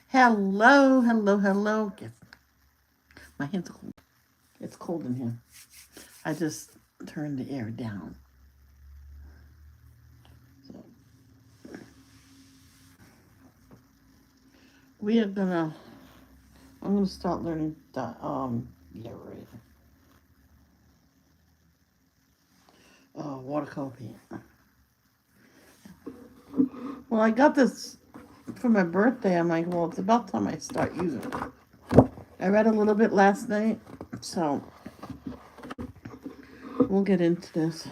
Hello, hello, hello. Guess my hands are cold. It's cold in here. I just turned the air down. So we are gonna. I'm gonna start learning the yeah right. Watercolor paint. Well, I got this for my birthday. I'm like, well, it's about time I start using it. I read a little bit last night, so we'll get into this.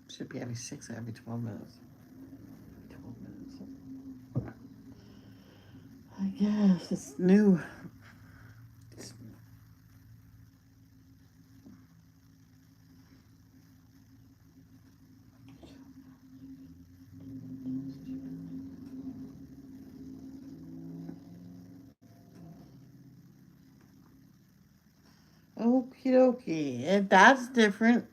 Should be every 12 minutes. 12 minutes. I guess it's new. It's, okie dokie. That's different.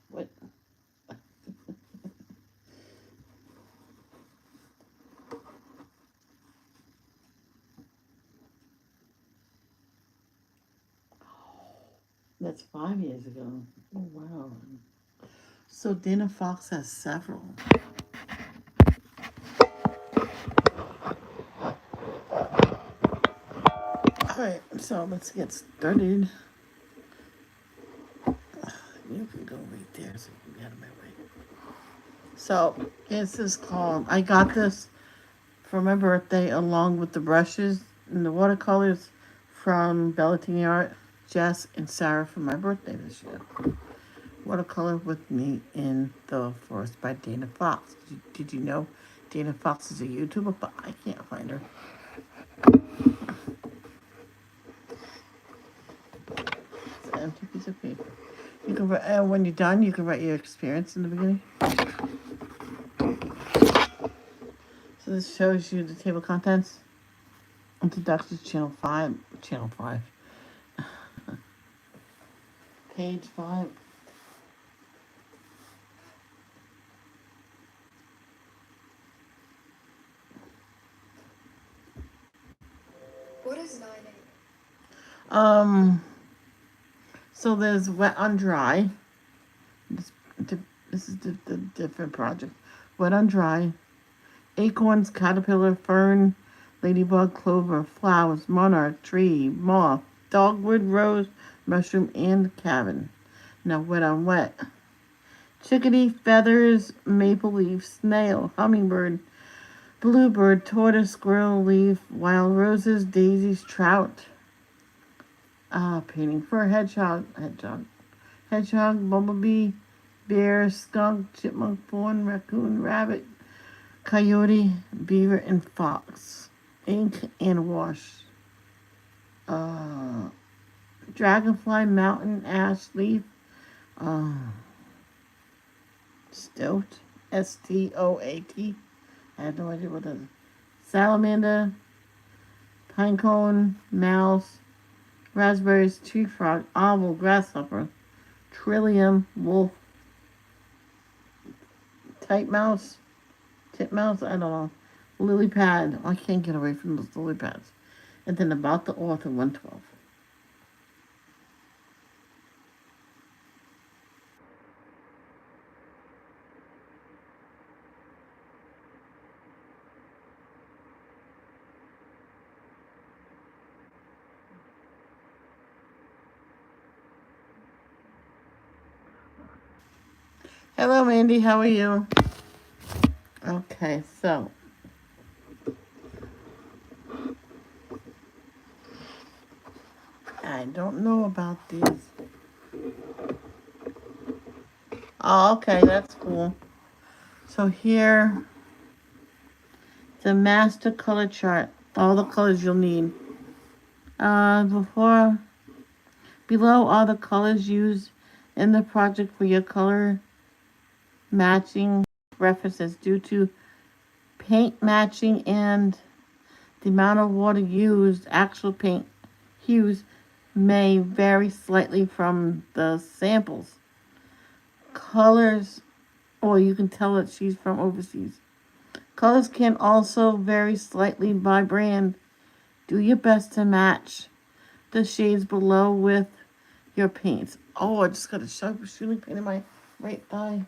What? That's 5 years ago. Oh, wow. So Dana Fox has several. Alright, so let's get started. You can go right there so you can get out of my way. So this is called, I got this for my birthday along with the brushes and the watercolors from Bellatini Art, Jess and Sarah for my birthday this year. Watercolor with Me in the Forest by Dana Fox. Did you know Dana Fox is a YouTuber? But I can't find her. It's an empty piece of paper. You can when you're done, you can write your experience in the beginning. So this shows you the table of contents. Introduction to Channel 5. Channel 5. Page 5. What is 9-8? So there's wet on dry. This is the different project. Wet on dry. Acorns, caterpillar, fern, ladybug, clover, flowers, monarch, tree, moth, dogwood, rose, mushroom, and cabin. Now wet on wet. Chickadee, feathers, maple leaf, snail, hummingbird, bluebird, tortoise, squirrel leaf, wild roses, daisies, trout. Painting for a hedgehog, bumblebee, bear, skunk, chipmunk, fawn, raccoon, rabbit, Coyote, beaver, and fox. Ink and wash. Uh, dragonfly, mountain ash leaf. Uh, Stoat. Stoat. I have no idea what that is. Salamander, pinecone, mouse, raspberries, tree frog, owl, grasshopper, trillium, wolf, titmouse, titmouse, I don't know, lily pad. I can't get away from those lily pads. And then about the author 112. Hello, Mandy. How are you? Okay, so I don't know about these. Oh, okay, that's cool. So here, the master color chart. All the colors you'll need. Before, below are the colors used in the project for your color matching references. Due to paint matching and the amount of water used, actual paint hues may vary slightly from the samples. Colors, or you can tell that she's from overseas. Colors can also vary slightly by brand. Do your best to match the shades below with your paints. Oh, I just got a sharp shooting paint in my right eye.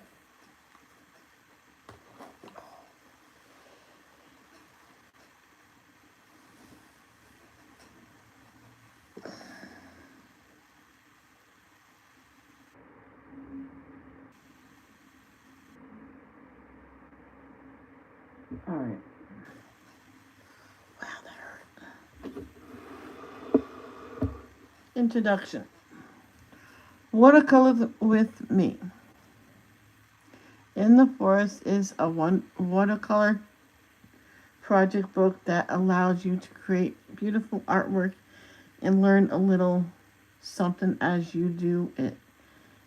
All right. Wow, that hurt. Introduction. Watercolor with me. In the Forest is a watercolor project book that allows you to create beautiful artwork and learn a little something as you do it.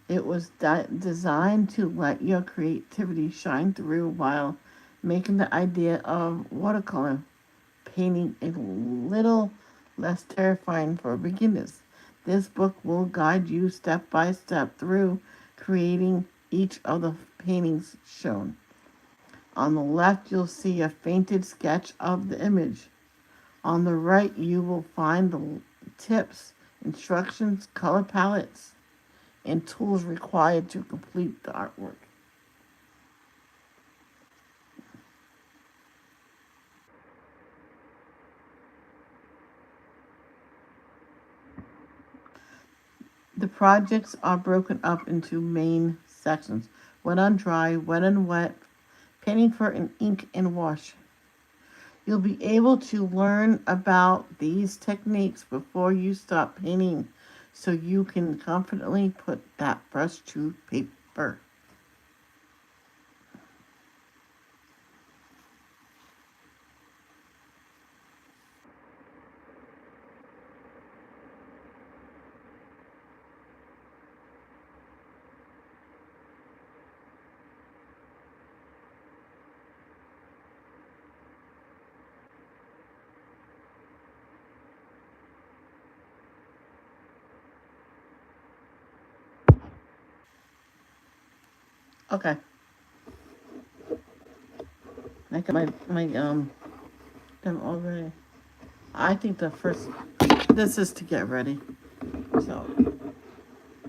It was designed to let your creativity shine through while making the idea of watercolor painting a little less terrifying for beginners. This book will guide you step by step through creating each of the paintings shown. On the left, you'll see a painted sketch of the image. On the right, you will find the tips, instructions, color palettes, and tools required to complete the artwork. The projects are broken up into main sections: wet on dry, wet on wet, painting for an ink and wash. You'll be able to learn about these techniques before you start painting so you can confidently put that brush to paper. Okay. I got my them all ready. I think the first this is to get ready. So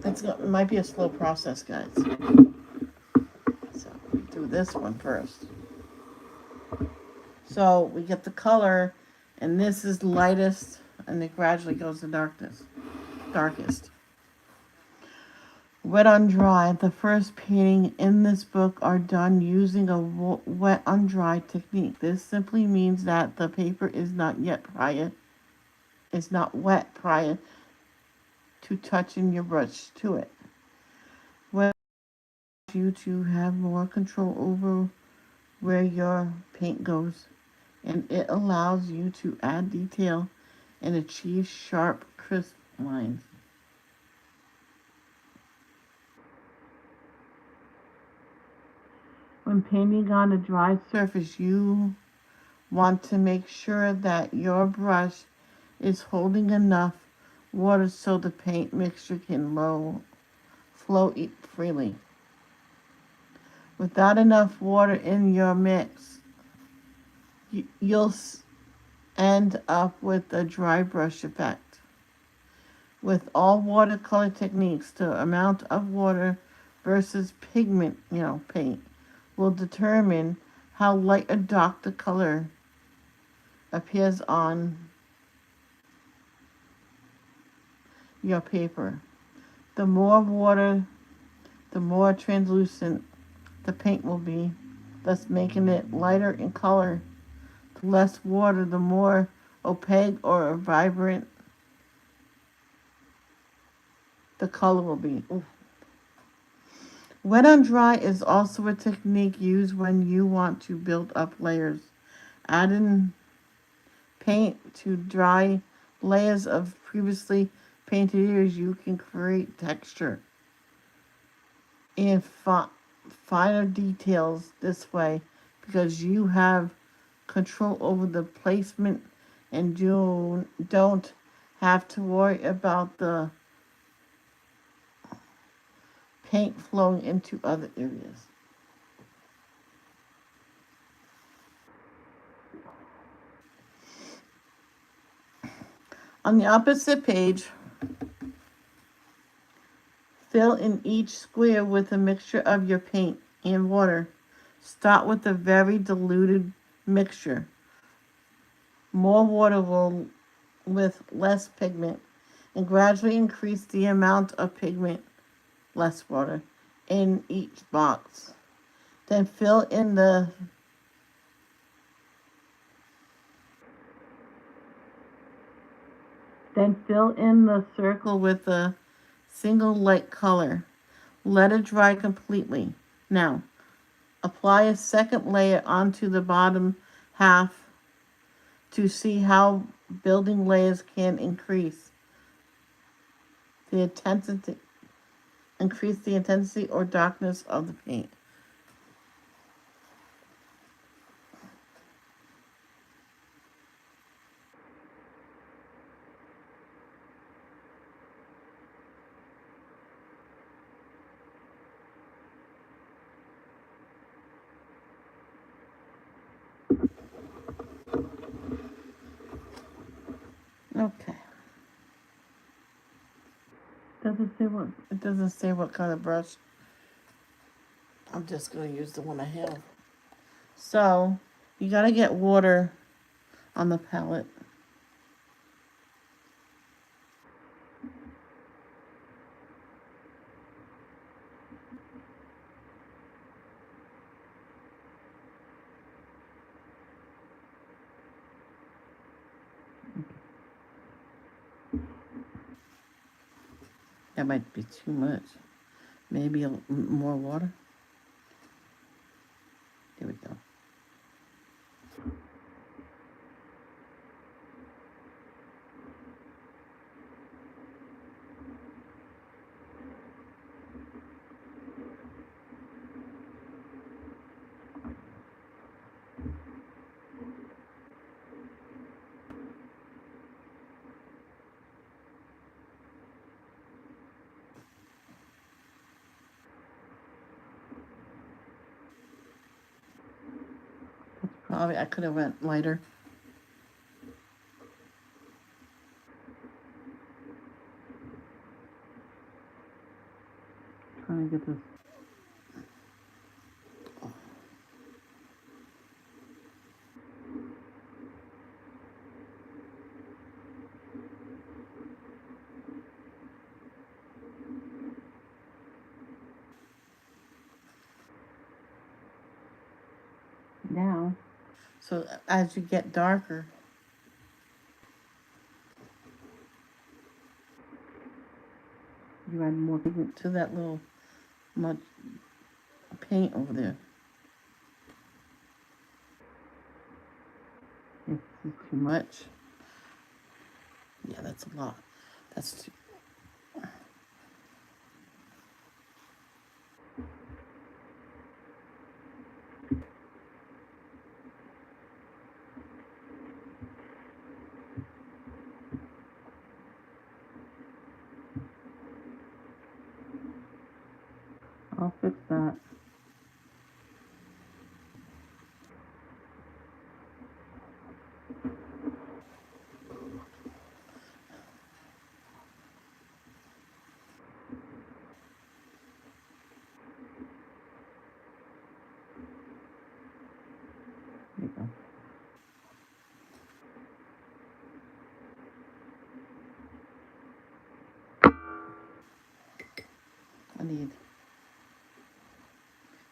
it might be a slow process, guys. So we do this one first. So we get the color, and this is lightest, and it gradually goes to darkest. Wet on dry. The first painting in this book are done using a wet on dry technique. This simply means that the paper is not wet prior to touching your brush to it. Wet you to have more control over where your paint goes, and it allows you to add detail and achieve sharp, crisp lines. When painting on a dry surface, you want to make sure that your brush is holding enough water so the paint mixture can flow freely. Without enough water in your mix, you'll end up with a dry brush effect. With all watercolor techniques, the amount of water versus pigment, paint, will determine how light or dark the color appears on your paper. The more water, the more translucent the paint will be, thus making it lighter in color. The less water, the more opaque or vibrant the color will be. Ooh. Wet on dry is also a technique used when you want to build up layers. Adding paint to dry layers of previously painted areas, you can create texture and finer details this way because you have control over the placement and don't have to worry about the paint flowing into other areas. On the opposite page, fill in each square with a mixture of your paint and water. Start with a very diluted mixture. More water will with less pigment, and gradually increase the amount of pigment, less water, in each box. Then fill in the circle with a single light color. Let it dry completely. Now, apply a second layer onto the bottom half to see how building layers can increase the intensity or darkness of the paint. Okay. It doesn't say what kind of brush. I'm just gonna use the one I have. So you gotta get water on the palette. That might be too much. Maybe more water. There we go. Probably I could have went lighter. Trying to get this. Now, so as you get darker, you add more pigment to that little much paint over there. This is too much. Yeah, that's a lot. That's too. I'll fix that. There you go. I need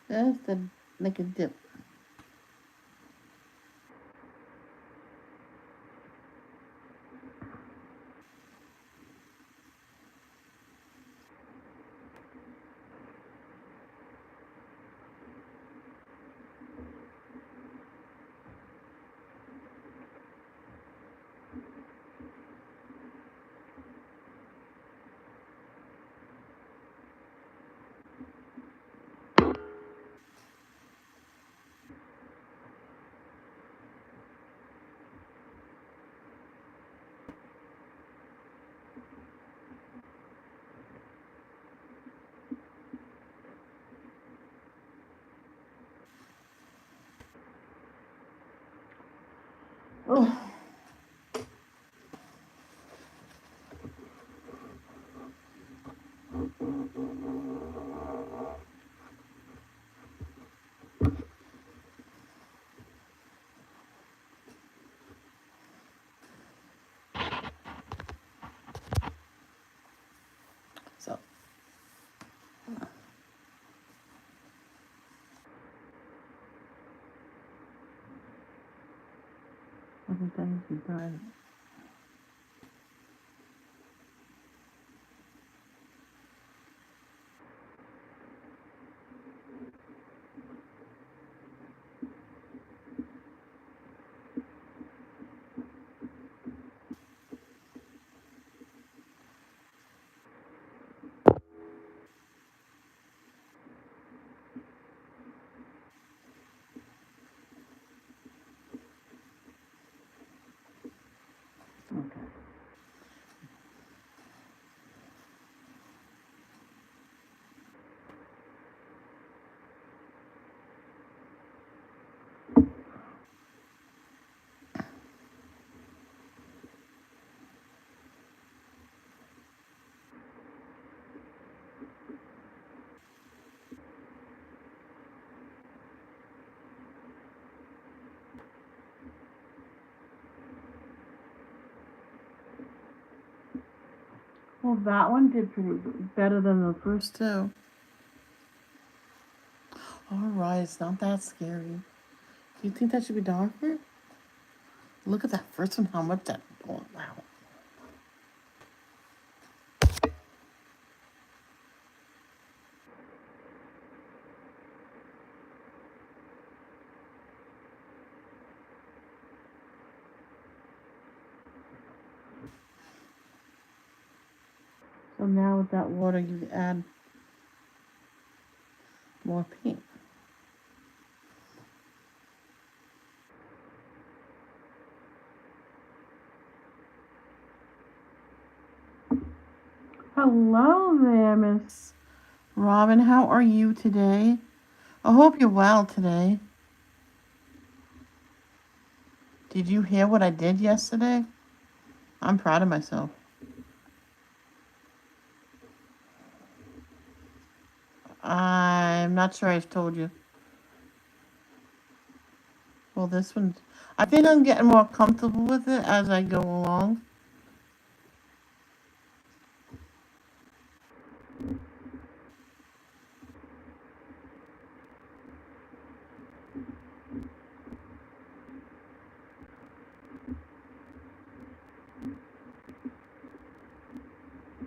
just to make a dip. Oh. So. Everything's done. Okay. Well, that one did pretty better than the first two. Alright, it's not that scary. Do you think that should be darker? Look at that first one, how much that. Oh, wow. So now with that water, you add more paint. Hello there, Miss Robin. How are you today? I hope you're well today. Did you hear what I did yesterday? I'm proud of myself. I'm not sure I've told you. Well, this one, I think I'm getting more comfortable with it as I go along.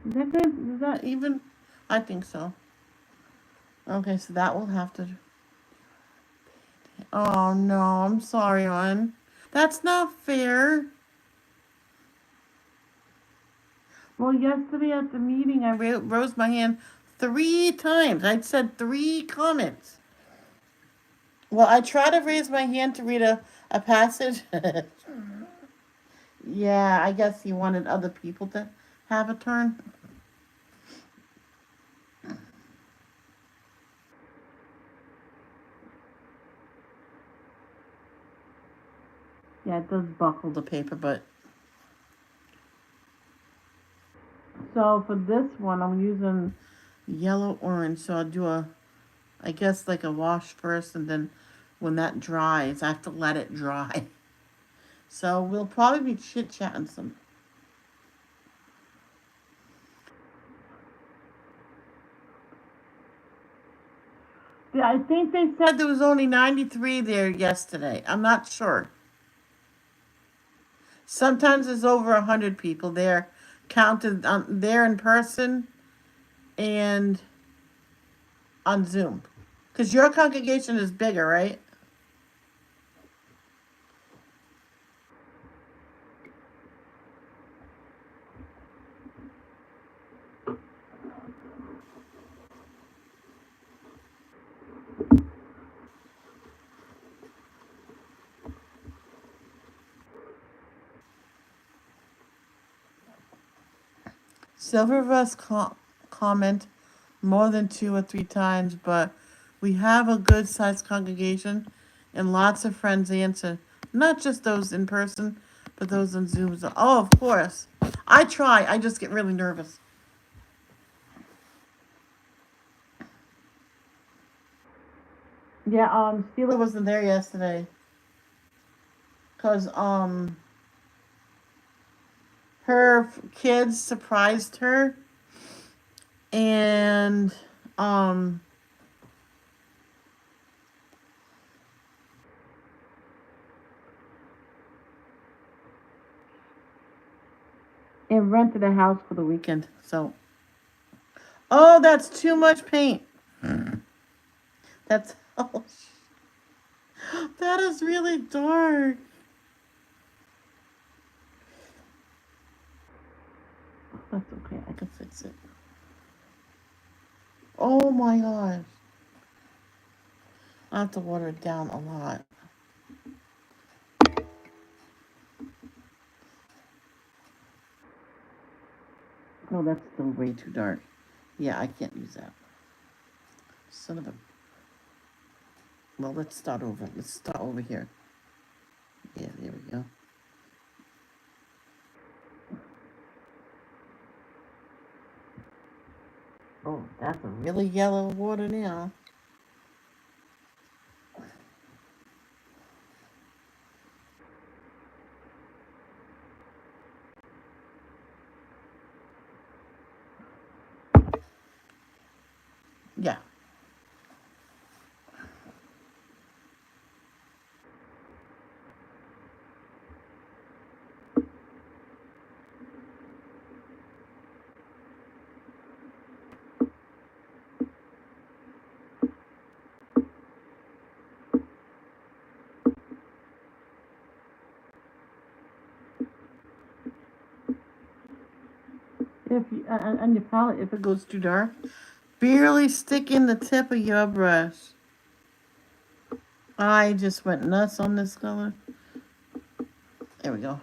Is that even? I think so. Okay, so that will have to. Oh no, I'm sorry, hon. That's not fair. Well, yesterday at the meeting, I rose my hand 3 times. I said 3 comments. Well, I try to raise my hand to read a passage. Yeah, I guess he wanted other people to have a turn. Yeah, it does buckle the paper, but. So for this one, I'm using yellow orange. So I'll do I guess like a wash first, and then when that dries, I have to let it dry. So we'll probably be chit chatting some. Yeah, I think they said there was only 93 there yesterday. I'm not sure. Sometimes there's over 100 people there, counted there in person and on Zoom. Because your congregation is bigger, right? Silver comment more than 2 or 3 times, but we have a good sized congregation and lots of friends answer. Not just those in person, but those on Zoom. Oh, of course. I try. I just get really nervous. Yeah, Steela wasn't there yesterday. Cause her kids surprised her and um and rented a house for the weekend. So, oh, that's too much paint. That's oh, that is really dark. That's okay. I can fix it. Oh my gosh. I have to water it down a lot. No, that's still way too dark. Yeah, I can't use that. Son of a. Well, let's start over. Let's start over here. Yeah, there we go. Oh, that's a really yellow water now. Yeah. If you on your palette, if it goes too dark, barely stick in the tip of your brush. I just went nuts on this color. There we go.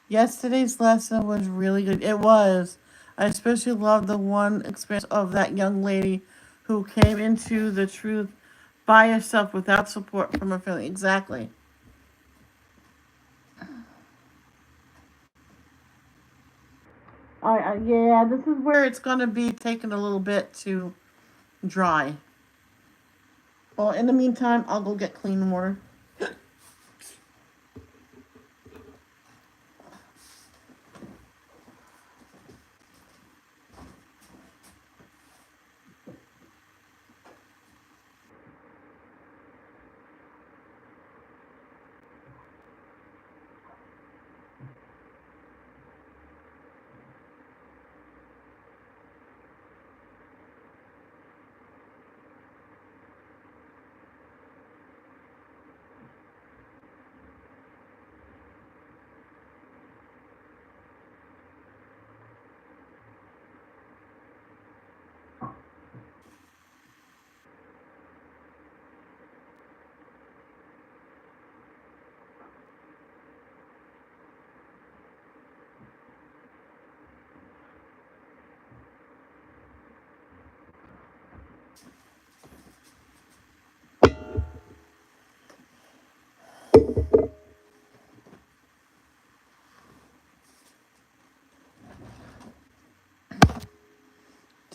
Yesterday's lesson was really good. It was. I especially loved the one experience of that young lady who came into the truth by herself without support from her family. Exactly. Yeah, this is where it's going to be taking a little bit to dry. Well, in the meantime, I'll go get clean water.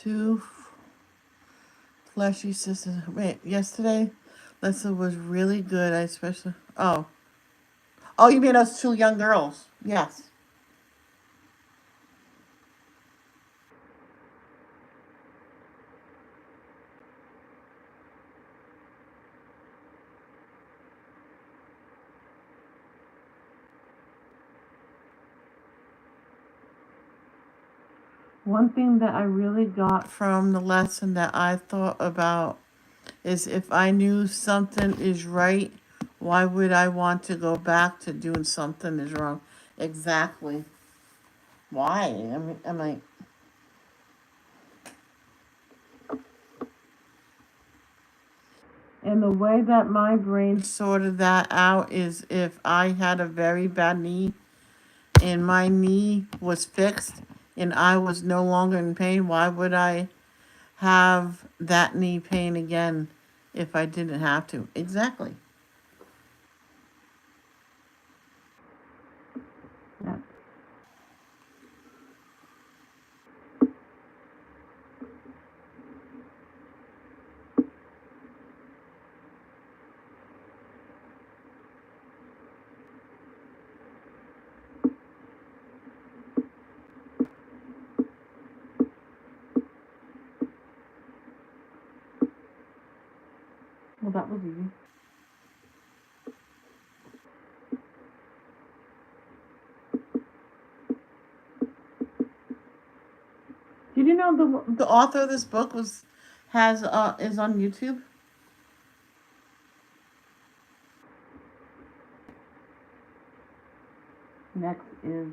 Two fleshy sisters. Wait, yesterday, Lisa was really good. I especially. Oh, you mean those two young girls? Yes. One thing that I really got from the lesson that I thought about is if I knew something is right, why would I want to go back to doing something is wrong? Exactly. Why? Am I? And the way that my brain sorted that out is if I had a very bad knee and my knee was fixed and I was no longer in pain, why would I have that knee pain again if I didn't have to? Exactly. Yeah. Well, that was easy. Did you know the author of this book has is on YouTube? Next is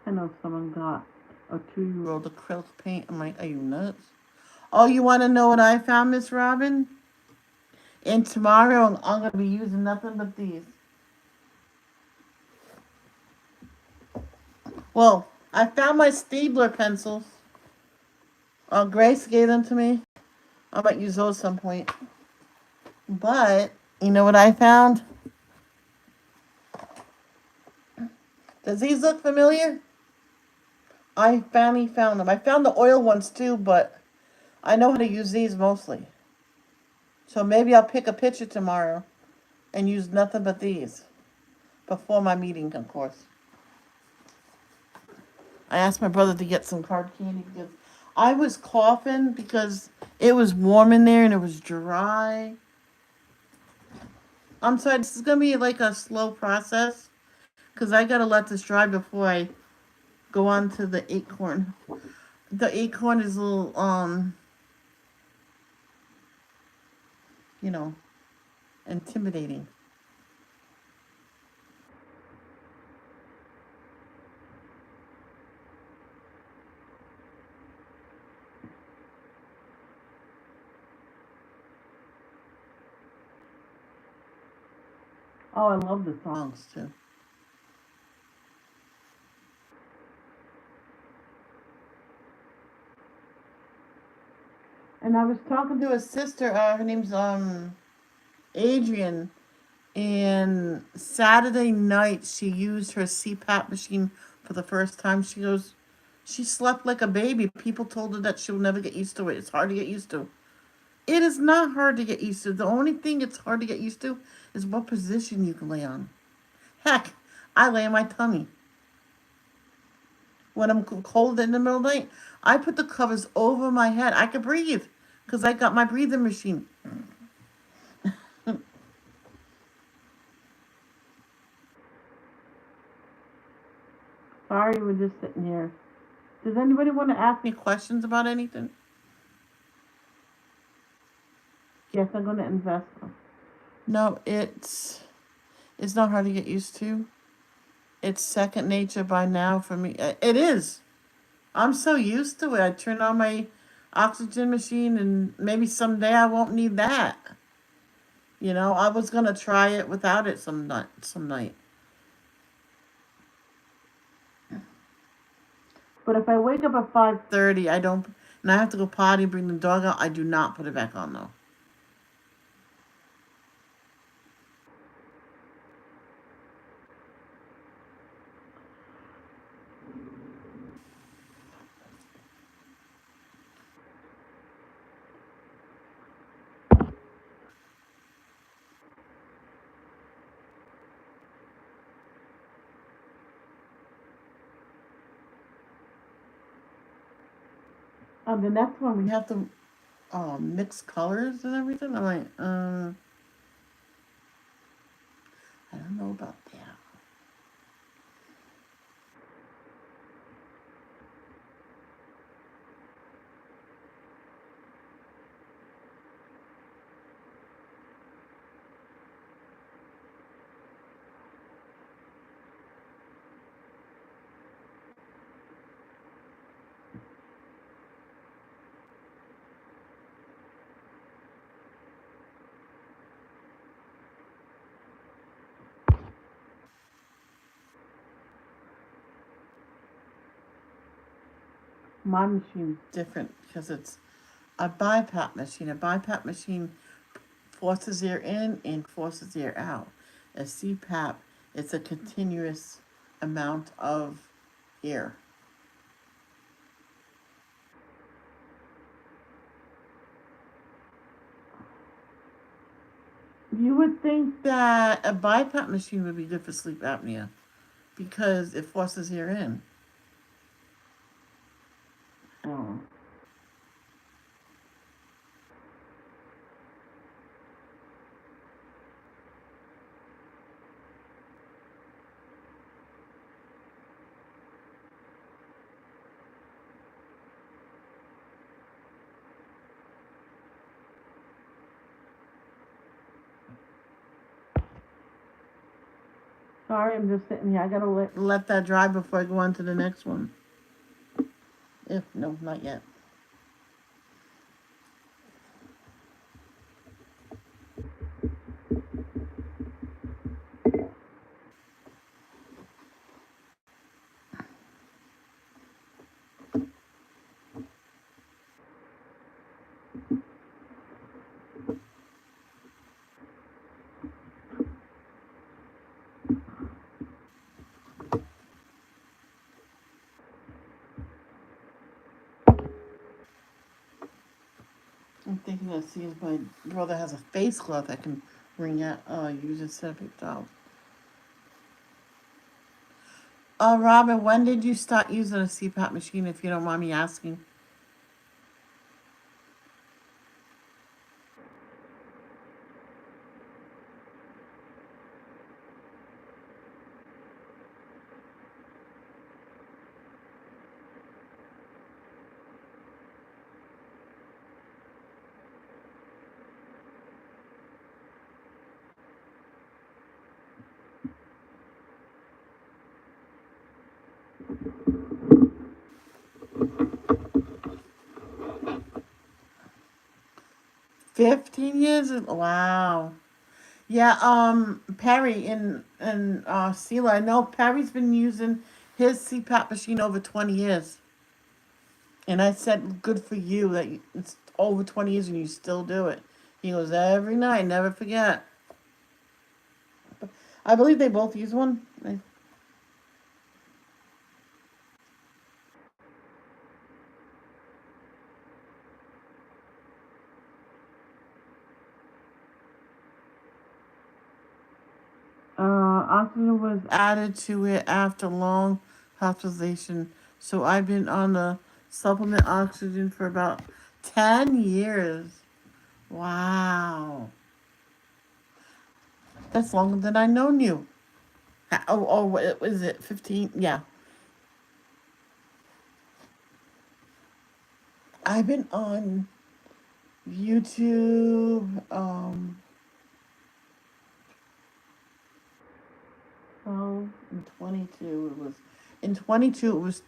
I know someone got a 2-year-old acrylic paint. I'm like, are you nuts? Oh, you want to know what I found, Miss Robin? And tomorrow I'm going to be using nothing but these. Well, I found my Stabler pencils. Grace gave them to me. I might use those some point. But, you know what I found? Does these look familiar? I finally found them. I found the oil ones too, but I know how to use these mostly. So maybe I'll pick a picture tomorrow and use nothing but these before my meeting, of course. I asked my brother to get some hard candy because I was coughing because it was warm in there and it was dry. I'm sorry, this is going to be like a slow process because I got to let this dry before I go on to the acorn. The acorn is a little, you know, intimidating. Oh, I love the songs too. And I was talking to his sister. Her name's Adrian. And Saturday night, she used her CPAP machine for the first time. She goes, she slept like a baby. People told her that she'll never get used to it. It's hard to get used to. It is not hard to get used to. The only thing it's hard to get used to is what position you can lay on. Heck, I lay on my tummy. When I'm cold in the middle of the night, I put the covers over my head. I can breathe because I got my breathing machine. Sorry, we're just sitting here. Does anybody want to ask me questions about anything? Yes, I'm going to invest. No, it's not hard to get used to. It's second nature by now for me. It is. I'm so used to it. I turn on my oxygen machine, and maybe someday I won't need that. I was gonna try it without it some night. Some night. But if I wake up at 5:30, I don't, and I have to go potty, bring the dog out, I do not put it back on though. The next one we have to mix colors and everything. I'm like, I don't know about that. My machine is different because it's a BiPAP machine. A BiPAP machine forces air in and forces air out. A CPAP, it's a continuous amount of air. You would think that a BiPAP machine would be good for sleep apnea because it forces air in. Oh. Sorry, I'm just sitting here. I gotta let that dry before I go on to the next one. If no, not yet. I'm thinking of seeing if my brother has a face cloth I can bring out, use instead of paper towels. Robin, when did you start using a CPAP machine, if you don't mind me asking? $15? Wow. Yeah, Perry and Sela, I know Perry's been using his CPAP machine over 20 years. And I said, good for you that it's over 20 years and you still do it. He goes, every night, never forget. I believe they both use one. Oxygen was added to it after long hospitalization. So I've been on the supplement oxygen for about 10 years. Wow. That's longer than I known you. Oh, what is it? 15? Yeah. I've been on YouTube, 12 and 22. In 22, it was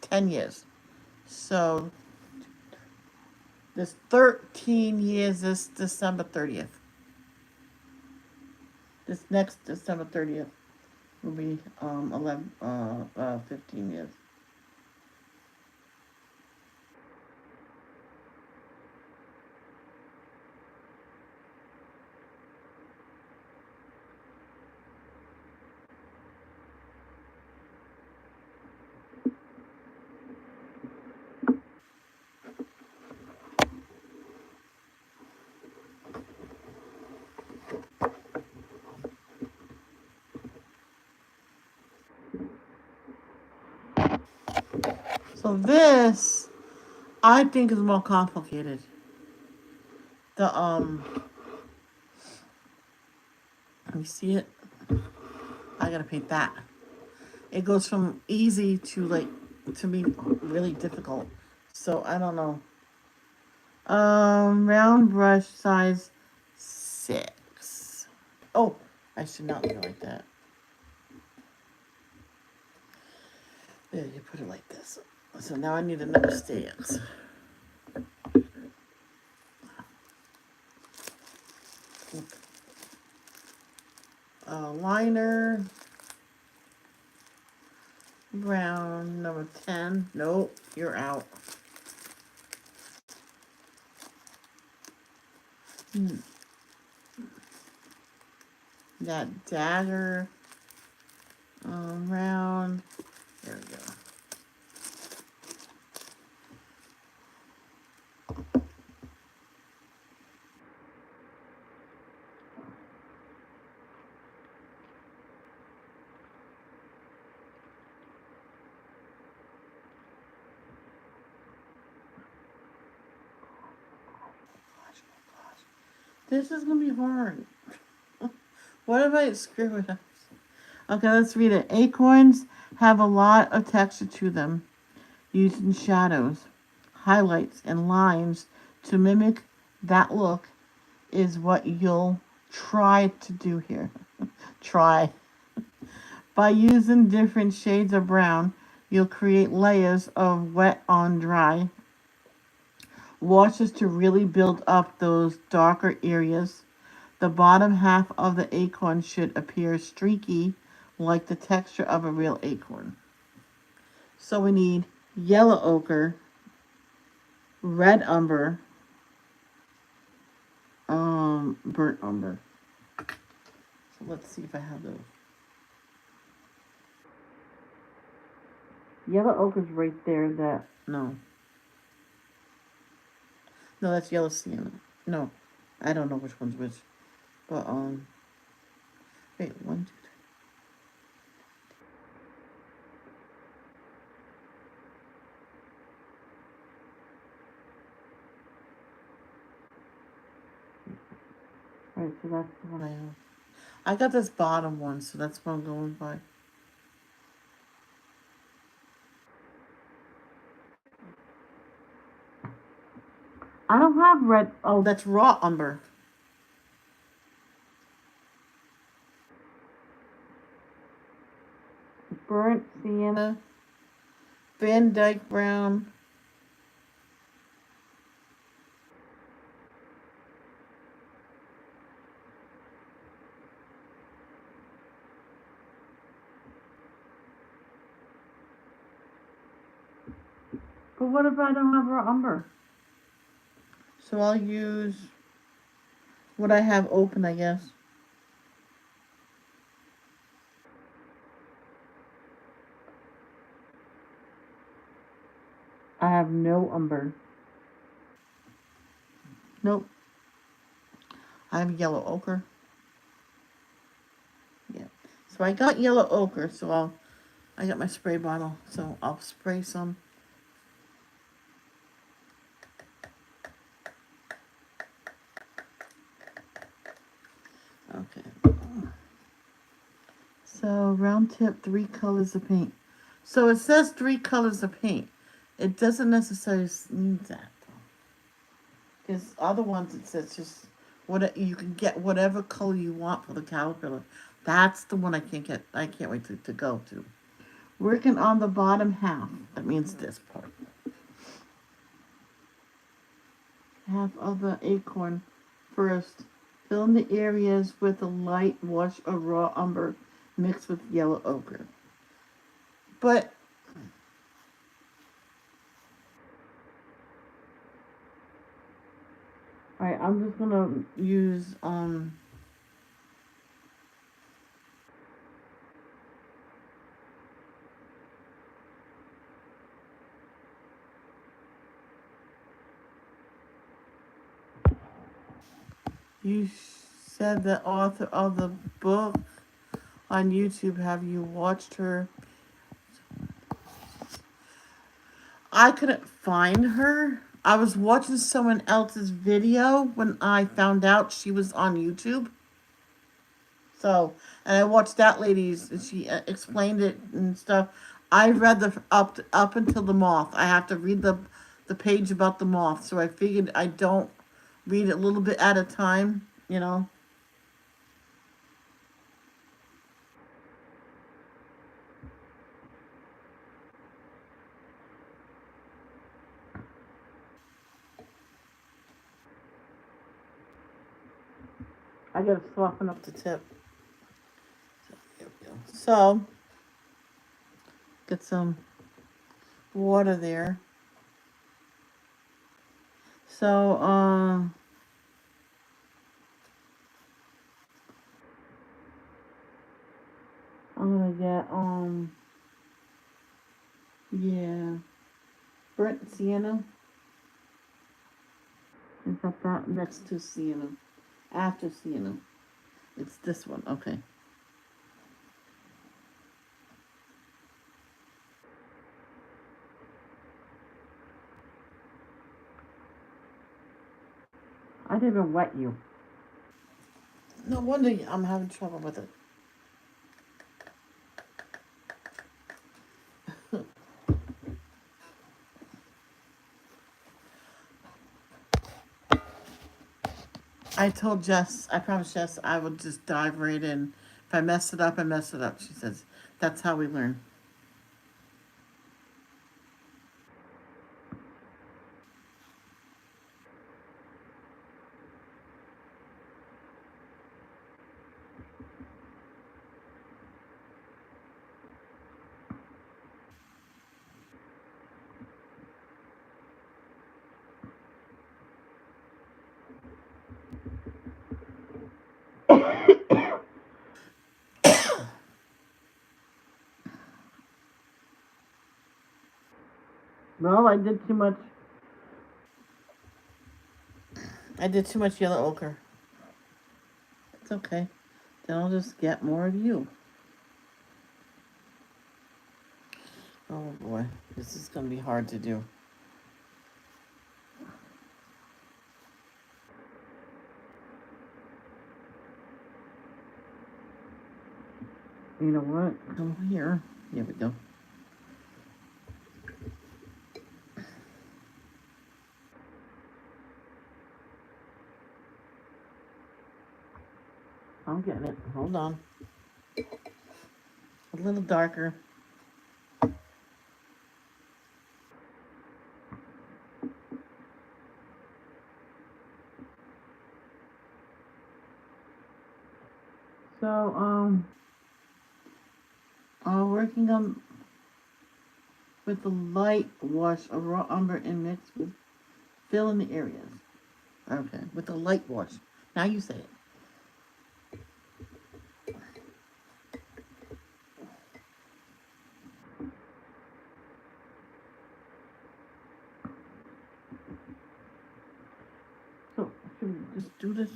10 years. So, this 13 years, this December 30th. This next December 30th will be 15 years. So this, I think, is more complicated. The let me see it. I gotta paint that. It goes from easy to like to be really difficult. So I don't know. Round brush size 6. Oh, I should not leave it like that. There, you put it like this. So now I need another stance. Liner. Brown, number 10. Nope, you're out. That dagger. Round. There we go. This is gonna be hard. What if I screw it up? Okay, let's read it. Acorns have a lot of texture to them, using shadows, highlights, and lines to mimic that look is what you'll try to do here. Try. By using different shades of brown, you'll create layers of wet on dry washes to really build up those darker areas. The bottom half of the acorn should appear streaky like the texture of a real acorn. So we need yellow ochre, red umber, burnt umber. So let's see if I have those. Yellow ochre's right there. That no, that's yellow sienna. No, I don't know which one's which. But wait, 1, 2, 3. Alright, so that's the one I have. I got this bottom one, so that's what I'm going by. I don't have red. Oh, that's raw umber. Burnt sienna, Van Dyke brown. But what if I don't have raw umber? So I'll use what I have open, I guess. I have no umber. Nope. I have yellow ochre. Yeah. So I got yellow ochre, so I got my spray bottle, so I'll spray some. Okay. So round tip, 3 colors of paint. So it says 3 colors of paint. It doesn't necessarily mean that though. Because other ones it says just what you can get whatever color you want for the caterpillar. That's the one I can't get. I can't wait to go to. Working on the bottom half. That means this part. Half of the acorn first. Fill in the areas with a light wash of raw umber mixed with yellow ochre. But alright, I'm just gonna use you said the author of the book on YouTube. Have you watched her? I couldn't find her. I was watching someone else's video when I found out she was on YouTube. So, and I watched that lady's, and she explained it and stuff. I read the up until the moth. I have to read the page about the moth. So I figured I don't read it a little bit at a time. You know. I gotta soften up the tip. There we go. So get some water there. So I'm gonna get yeah, burnt sienna. In fact, that next to sienna, after sienna, it's this one. Okay. I didn't even wet you. No wonder I'm having trouble with it. I told Jess, I promised Jess I would just dive right in. If I mess it up, I mess it up. She says, that's how we learn. No, I did too much. I did too much yellow ochre. It's okay. Then I'll just get more of you. Oh boy, this is gonna be hard to do. You know what? Come here. Here we go. I'm getting it. Hold on. A little darker. So, working on with the light wash of raw umber and mix with fill in the areas. Okay, with the light wash. Now you say it. So, should we just do this?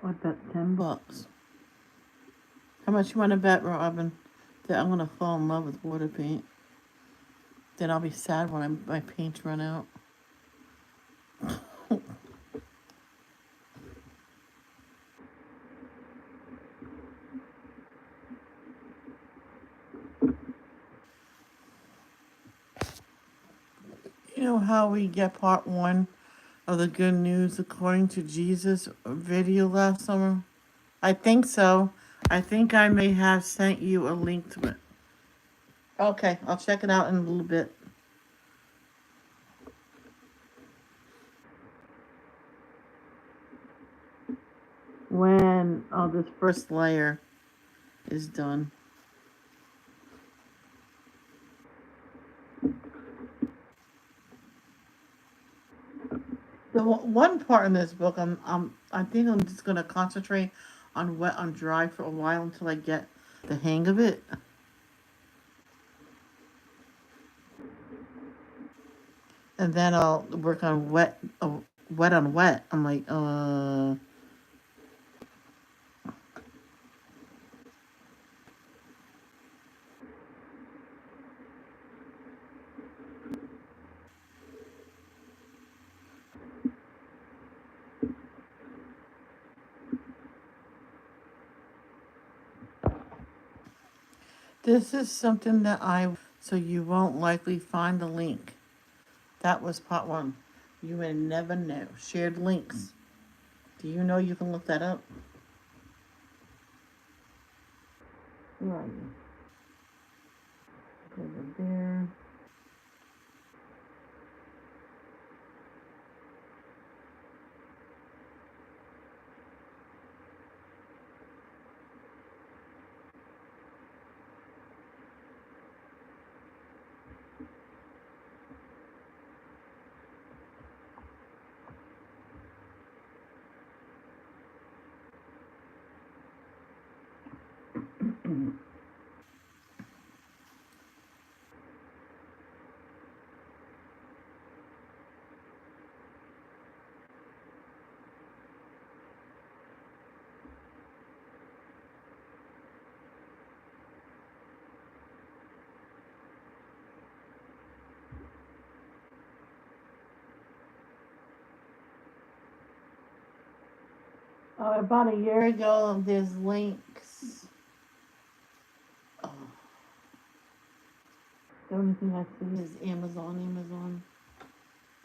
I bet $10. How much you want to bet, Robin, that I'm gonna fall in love with water paint? Then I'll be sad when my paints run out. You know how we get part one of the Good News According to Jesus video last summer? I think so. I think I may have sent you a link to it. Okay, I'll check it out in a little bit. When this first layer is done. one part in this book, I think I'm just gonna concentrate on wet on dry for a while until I get the hang of it, and then I'll work on wet on wet. I'm like, this is something that so you won't likely find the link. That was part one. You may never know. Shared links. Do you know you can look that up? Where are you? Over there. About a year ago, there's links. Oh, the only thing I see is Amazon.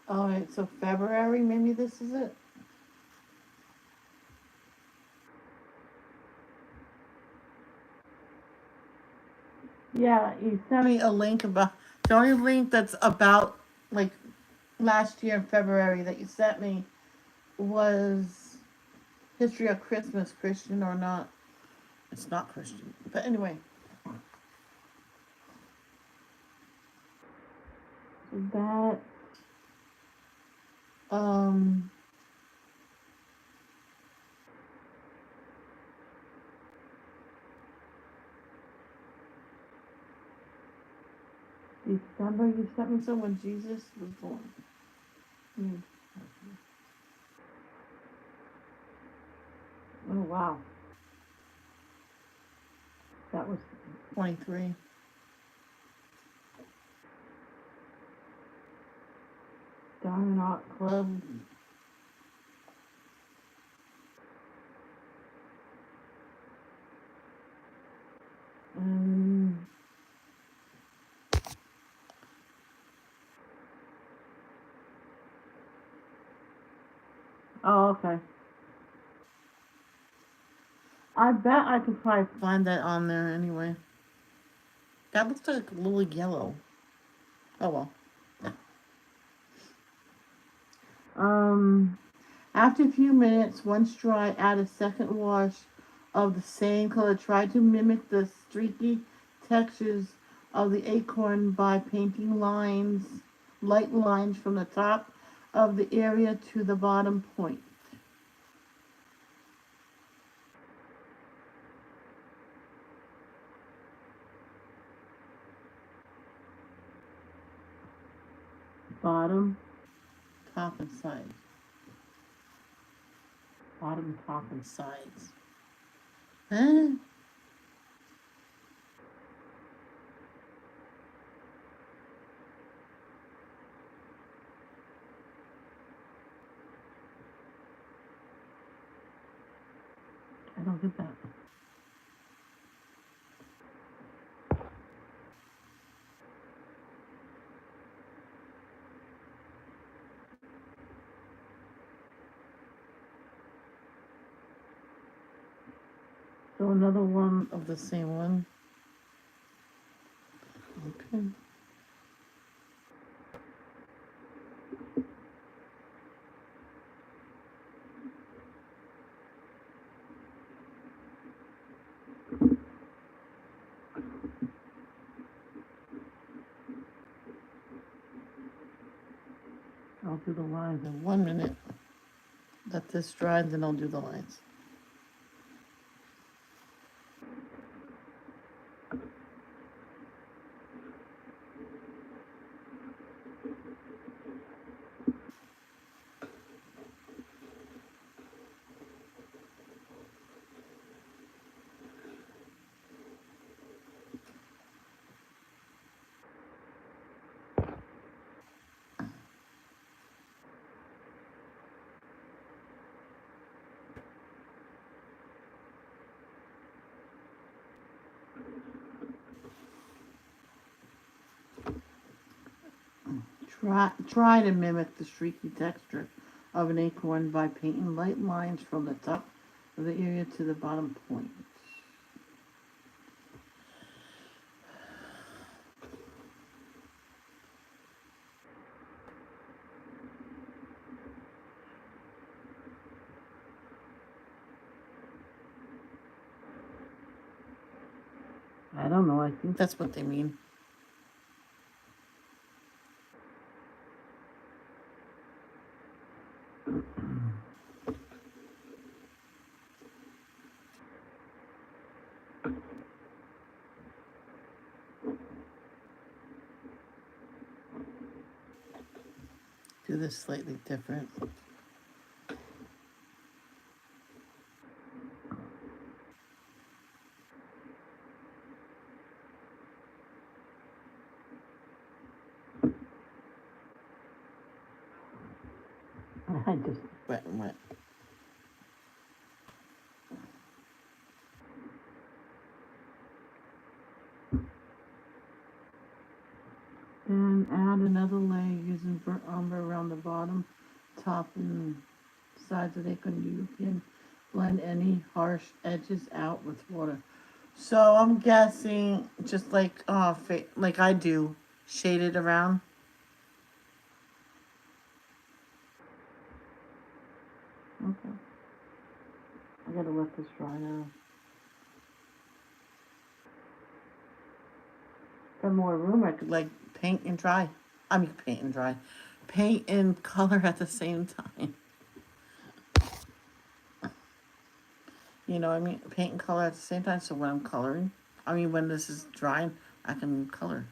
All right, so February, maybe this is it. Yeah, you sent me a link about the only link that's about like last year in February that you sent me was History of Christmas, Christian or not. It's not Christian. But anyway, that um December you sent me some when Jesus was born. Hmm. Oh wow. That was 23. Diamond Art Club. Um, oh, okay. I bet I could probably find that on there anyway. That looks like a little yellow. Oh well. Um, After a few minutes, once dry, add a second wash of the same color. Try to mimic the streaky textures of the acorn by painting light lines from the top of the area to the bottom point. Bottom, top, and sides. Bottom, top, and sides. Huh? I don't get that. So another one of the same one. Okay. I'll do the lines in 1 minute. Let this dry, and then I'll do the lines. Try to mimic the streaky texture of an acorn by painting light lines from the top of the area to the bottom point. I don't know, I think that's what they mean. Do this slightly different. I just wet and wet. Then add another layer using burnt umber around the bottom, top, and sides of the acorn. You can blend any harsh edges out with water. So I'm guessing just like like I do, shade it around. Okay. I gotta let this dry now. Got more room. I could like paint and dry. I mean, paint and dry. Paint and color at the same time. You know, I mean, paint and color at the same time. So when I'm coloring, when this is drying, I can color.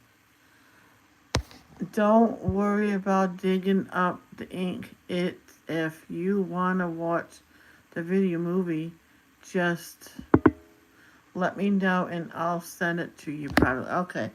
Don't worry about digging up the ink. If you want to watch the video movie, just let me know and I'll send it to you privately. Okay.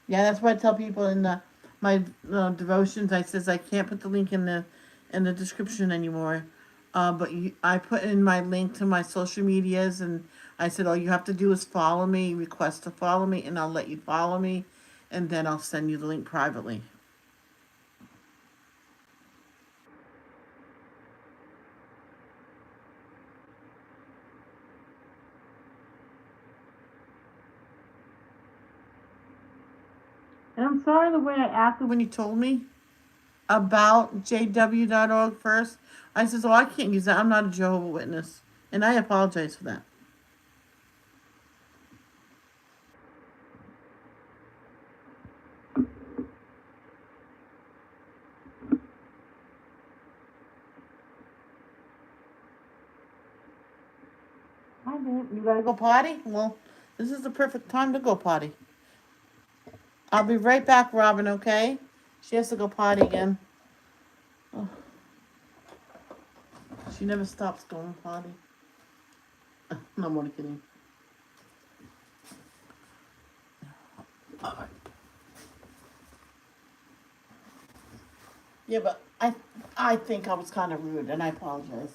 Yeah, that's what I tell people in my devotions. I says I can't put the link in the description anymore. But I put in my link to my social medias, and I said all you have to do is follow me, request to follow me, and I'll let you follow me, and then I'll send you the link privately. And I'm sorry the way I acted when you told me about jw.org first. I said, oh, I can't use that. I'm not a Jehovah Witness. And I apologize for that. Hi, babe. You gotta go potty? Well, this is the perfect time to go potty. I'll be right back, Robin, okay? She has to go potty again. Oh, she never stops going potty. No, I'm only kidding. Yeah, but I think I was kind of rude, and I apologize.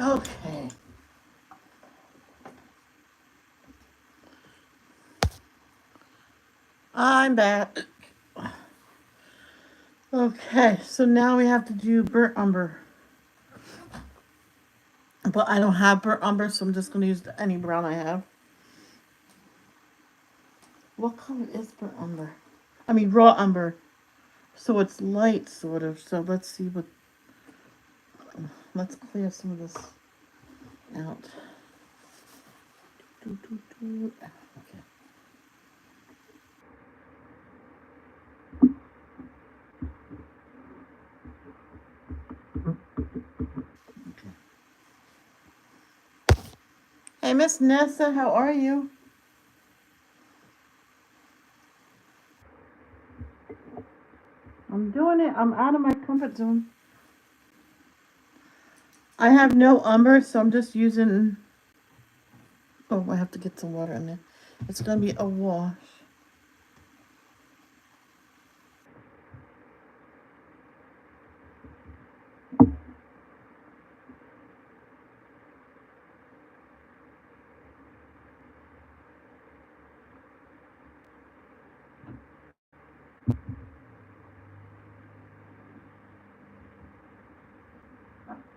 Okay. I'm back. Okay, so now we have to do burnt umber. But I don't have burnt umber, so I'm just going to use any brown I have. What color is burnt umber? I mean raw umber. So it's light, sort of. So let's see what... Let's clear some of this out. Okay. Hey, Miss Nessa, how are you? I'm doing it. I'm out of my comfort zone. I have no umber, so I'm just using... Oh, I have to get some water in there. It's going to be a wash.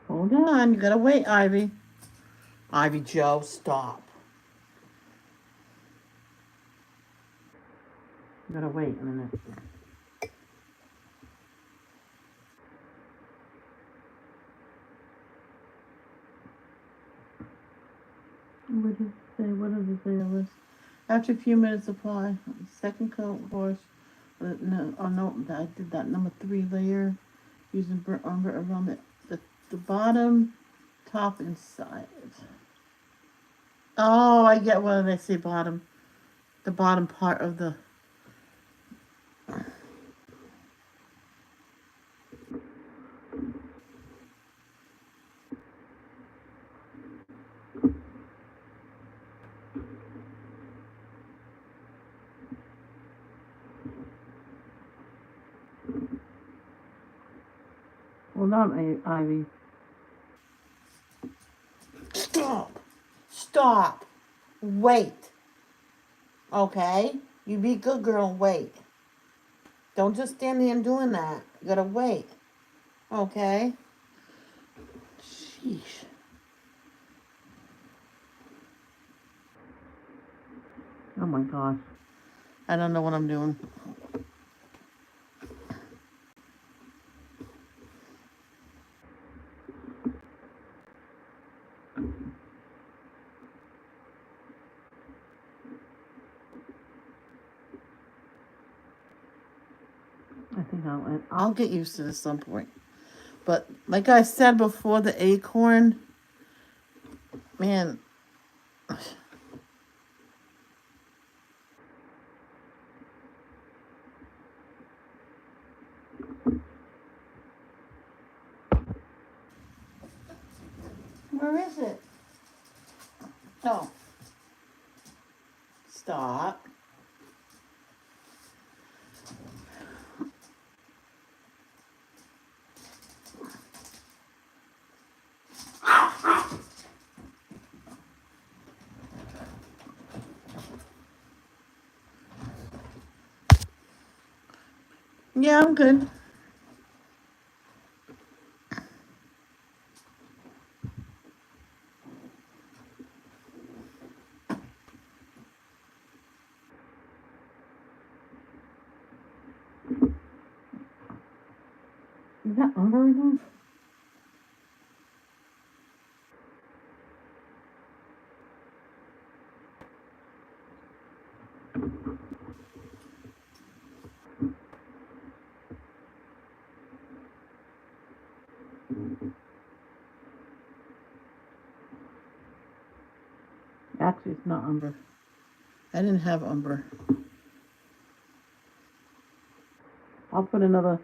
Hold on. You got to wait, Ivy. Ivy Joe, stop. You got to wait a minute. What does it say? What does it say on this? After a few minutes, apply. Second coat wash. No, oh no, I did that number 3 layer using burnt umber around the bottom, top, and side. Oh, I get what they say bottom. The bottom part of the... Hold on, Ivy. Stop. Stop. Wait. Okay? You be a good girl and wait. Don't just stand there and doing that. You gotta wait. Okay? Sheesh. Oh my gosh. I don't know what I'm doing. I think I'll get used to this at some point. But like I said before, the acorn, man. Where is it? Oh. Stop. Yeah, I'm good. Is that umber enough? Actually, it's not umber. I didn't have umber. I'll put another...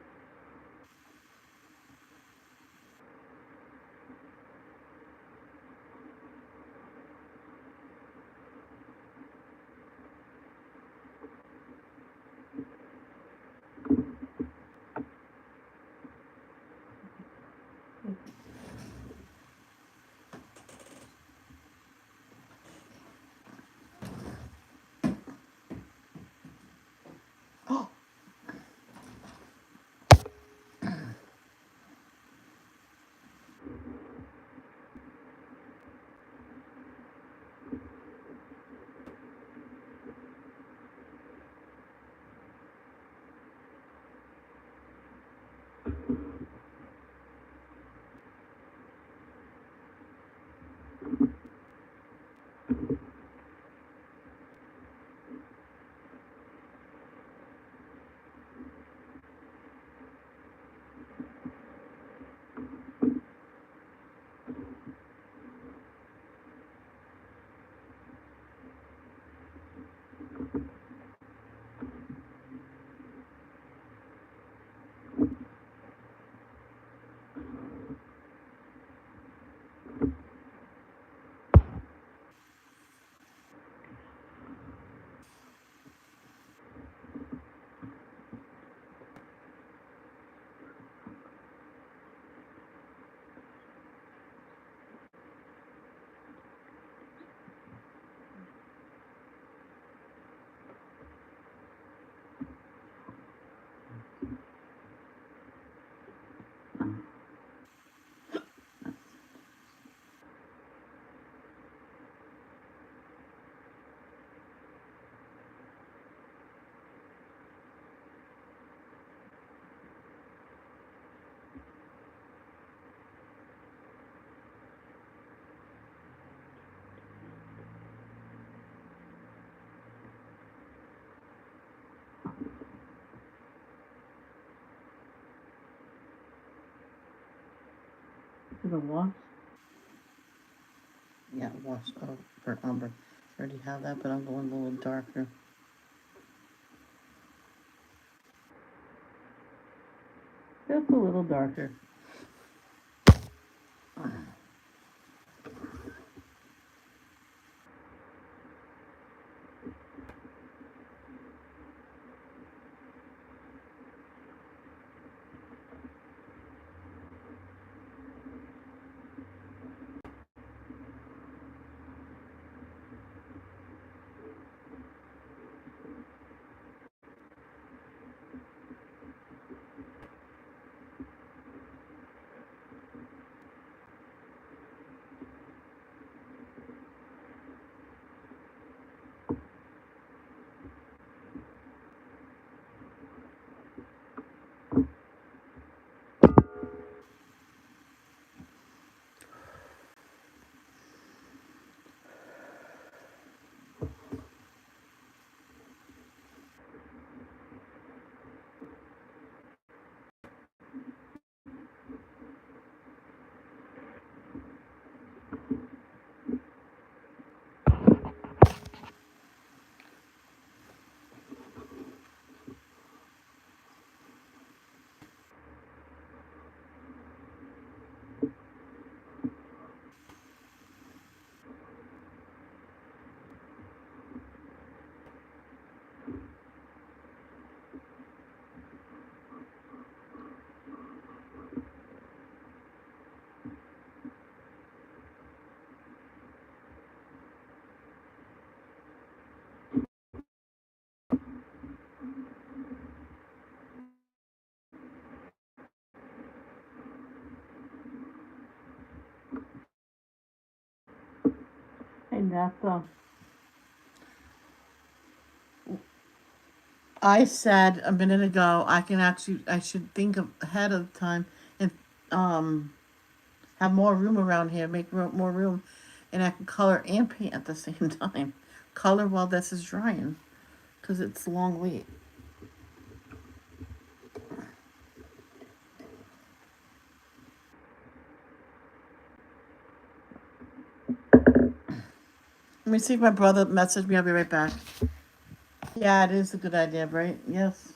the wash? Yeah, wash. Oh, burnt umber. I already have that, but I'm going a little darker. Just a little darker. And that's I said a minute ago I should think of ahead of time and um have more room around here, make more room, and I can color and paint at the same time. Color while this is drying, because it's long wait. Let me see if my brother messaged me. I'll be right back. Yeah, it is a good idea, right? Yes.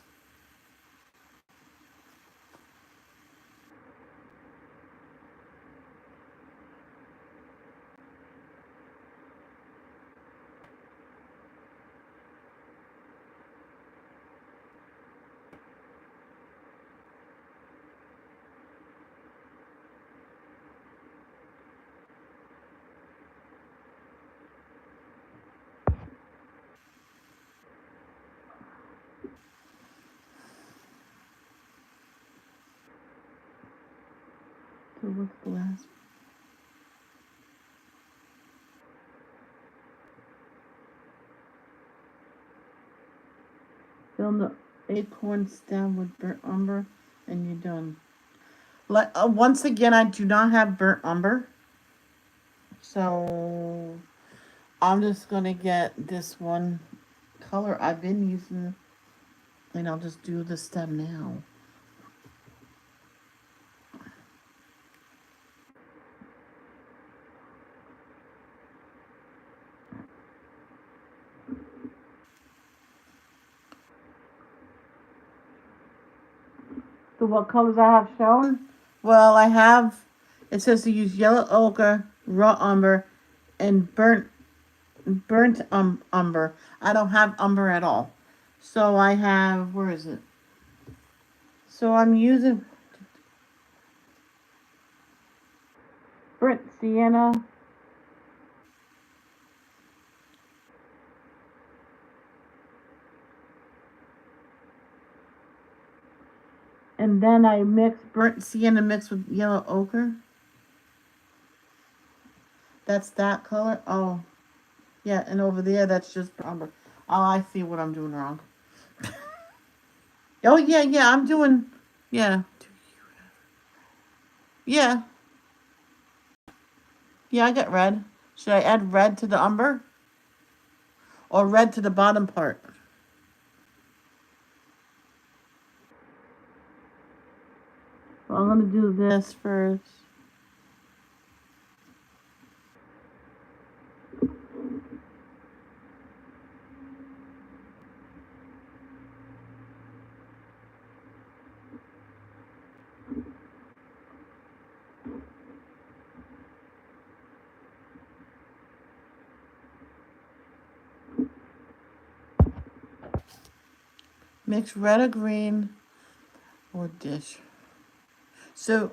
So what's the last? Fill the acorn stem with burnt umber, and you're done. Once again, I do not have burnt umber, so I'm just gonna get this one color I've been using, and I'll just do the stem now. So what colors I have shown? Well, I have. It says to use yellow ochre, raw umber, and burnt umber. I don't have umber at all. So I have. Where is it? So I'm using burnt sienna. And then I mix burnt sienna mixed with yellow ochre. That's that color. Oh, yeah. And over there, that's just umber. Oh, I see what I'm doing wrong. Oh, yeah, yeah. I'm doing. Yeah. Yeah. Yeah, I got red. Should I add red to the umber? Or red to the bottom part? Well, I'm going to do this first. Mix red or green or dish. So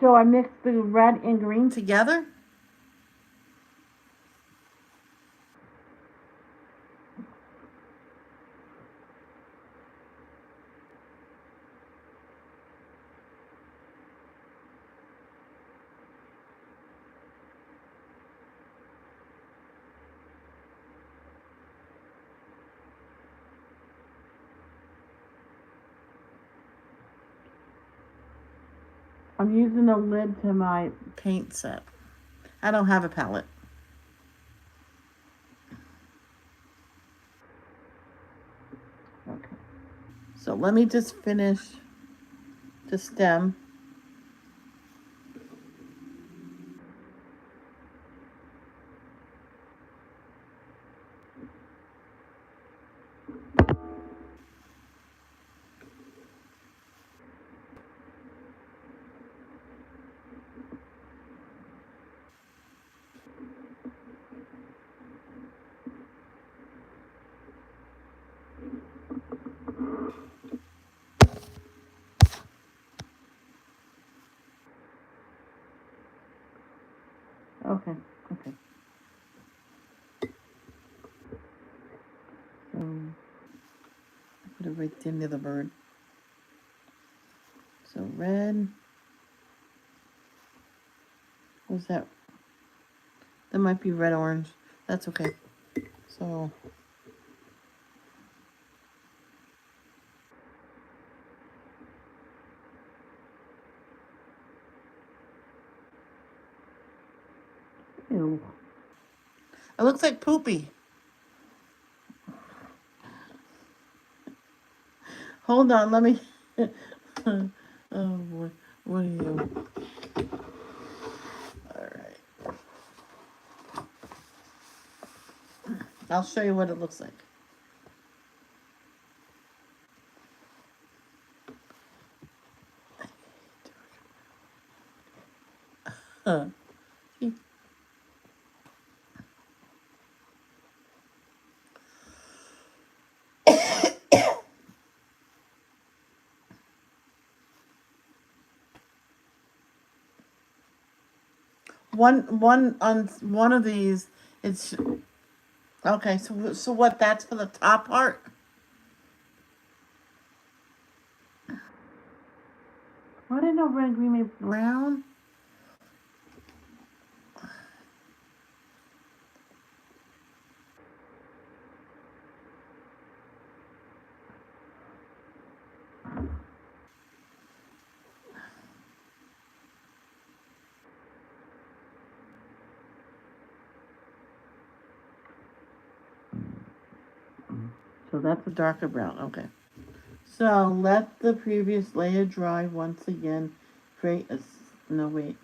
I mix the red and green together? I'm using a lid to my paint set. I don't have a palette. Okay. So let me just finish the stem. Okay, okay. So put it right there near the bird. So red. What's that? That might be red orange. That's okay. So ew. It looks like poopy. Hold on, let me oh boy. What are you? Alright. I'll show you what it looks like. Huh. One on one of these, it's okay. So what? That's for the top part. Why didn't know red, green, made brown? So that's a darker brown. Okay. So let the previous layer dry once again. Create a no wait.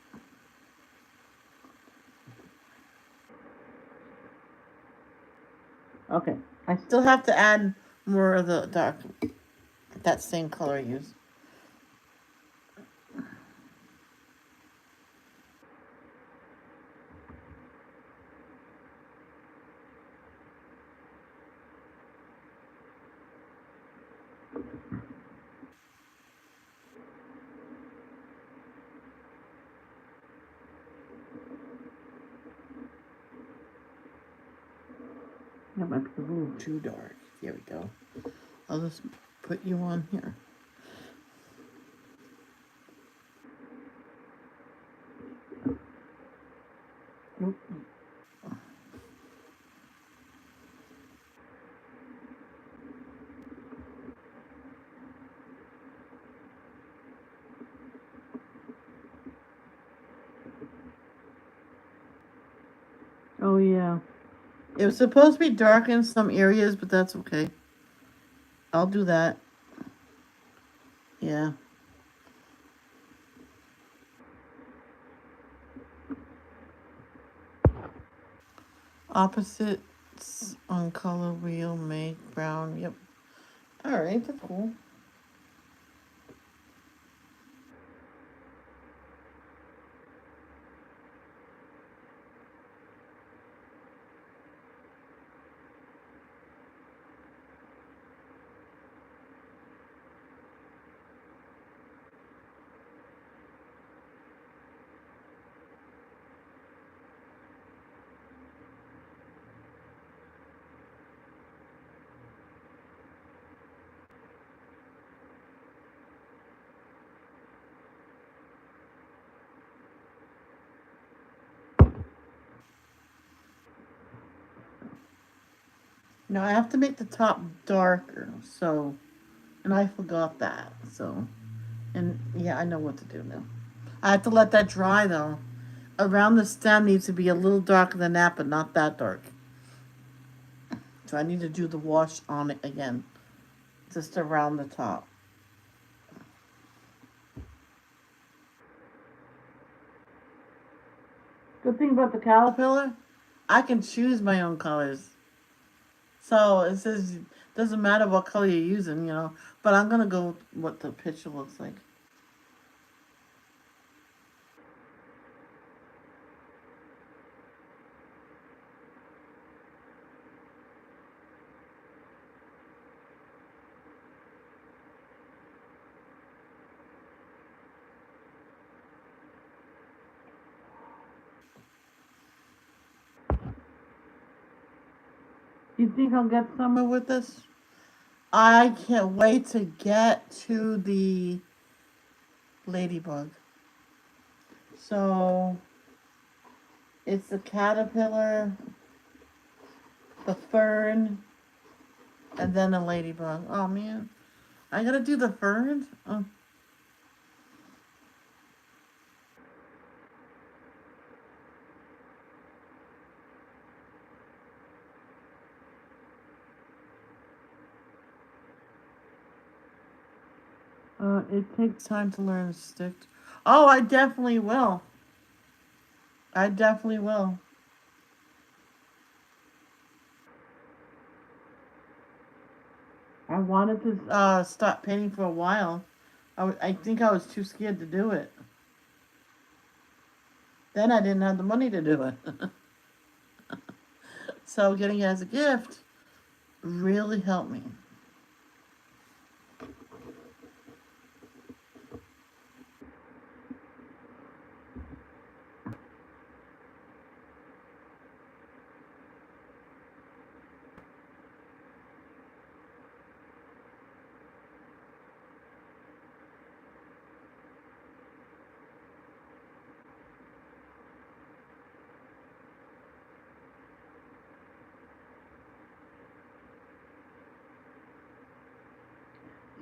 Okay. I still have to add more of the dark. That same color I used. That might be a little too dark. There we go. I'll just put you on here. Nope. Oh yeah. It was supposed to be dark in some areas, but that's okay. I'll do that. Yeah. Opposites on color wheel make brown. Yep. All right, that's cool. Now I have to make the top darker, so, and I forgot that, so, and yeah, I know what to do now. I have to let that dry though. Around the stem needs to be a little darker than that, but not that dark. So I need to do the wash on it again, just around the top. Good thing about the caterpillar, I can choose my own colors. So it says doesn't matter what color you're using, you know. But I'm gonna go with what the picture looks like. You think I'll get somewhere with this? I can't wait to get to the ladybug. So it's the caterpillar, the fern, and then a ladybug. Oh man, I gotta do the fern. Oh. It takes time to learn to stick. Oh, I definitely will. I definitely will. I wanted to stop painting for a while. I think I was too scared to do it. Then I didn't have the money to do it. So getting it as a gift really helped me.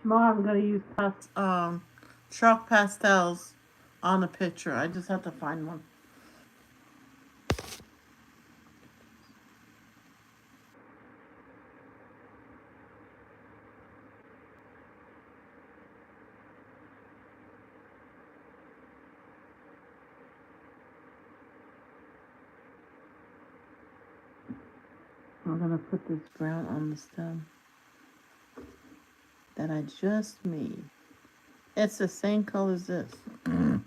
Tomorrow I'm gonna use chalk pastels on a picture. I just have to find one. I'm gonna put this brown on the stem that I just made. It's the same color as this. There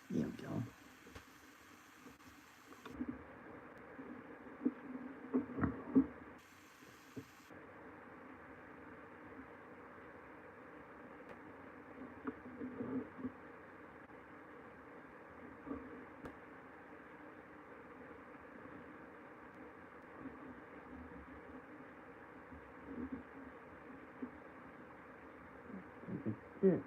we go. Good.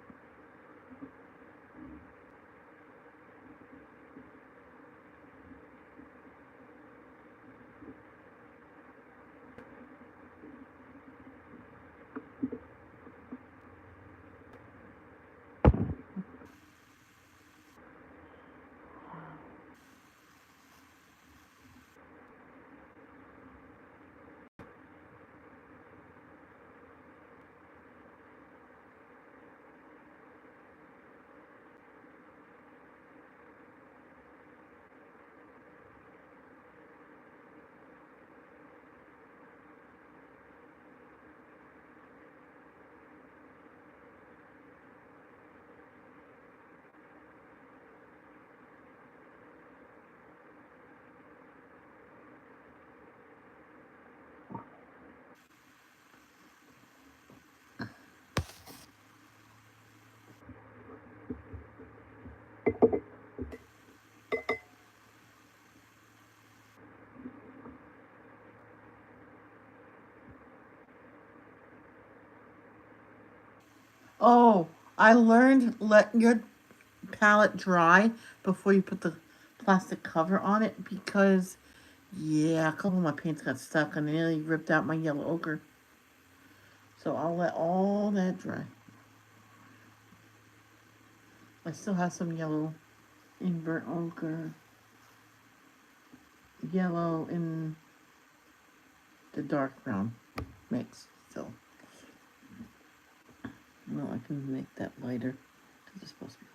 Oh, I learned let your palette dry before you put the plastic cover on it because Yeah, a couple of my paints got stuck and nearly ripped out my yellow ochre. So I'll let all that dry. I still have some yellow in burnt ochre, yellow in the dark brown mix. So, no, I can make that lighter because it's supposed to be.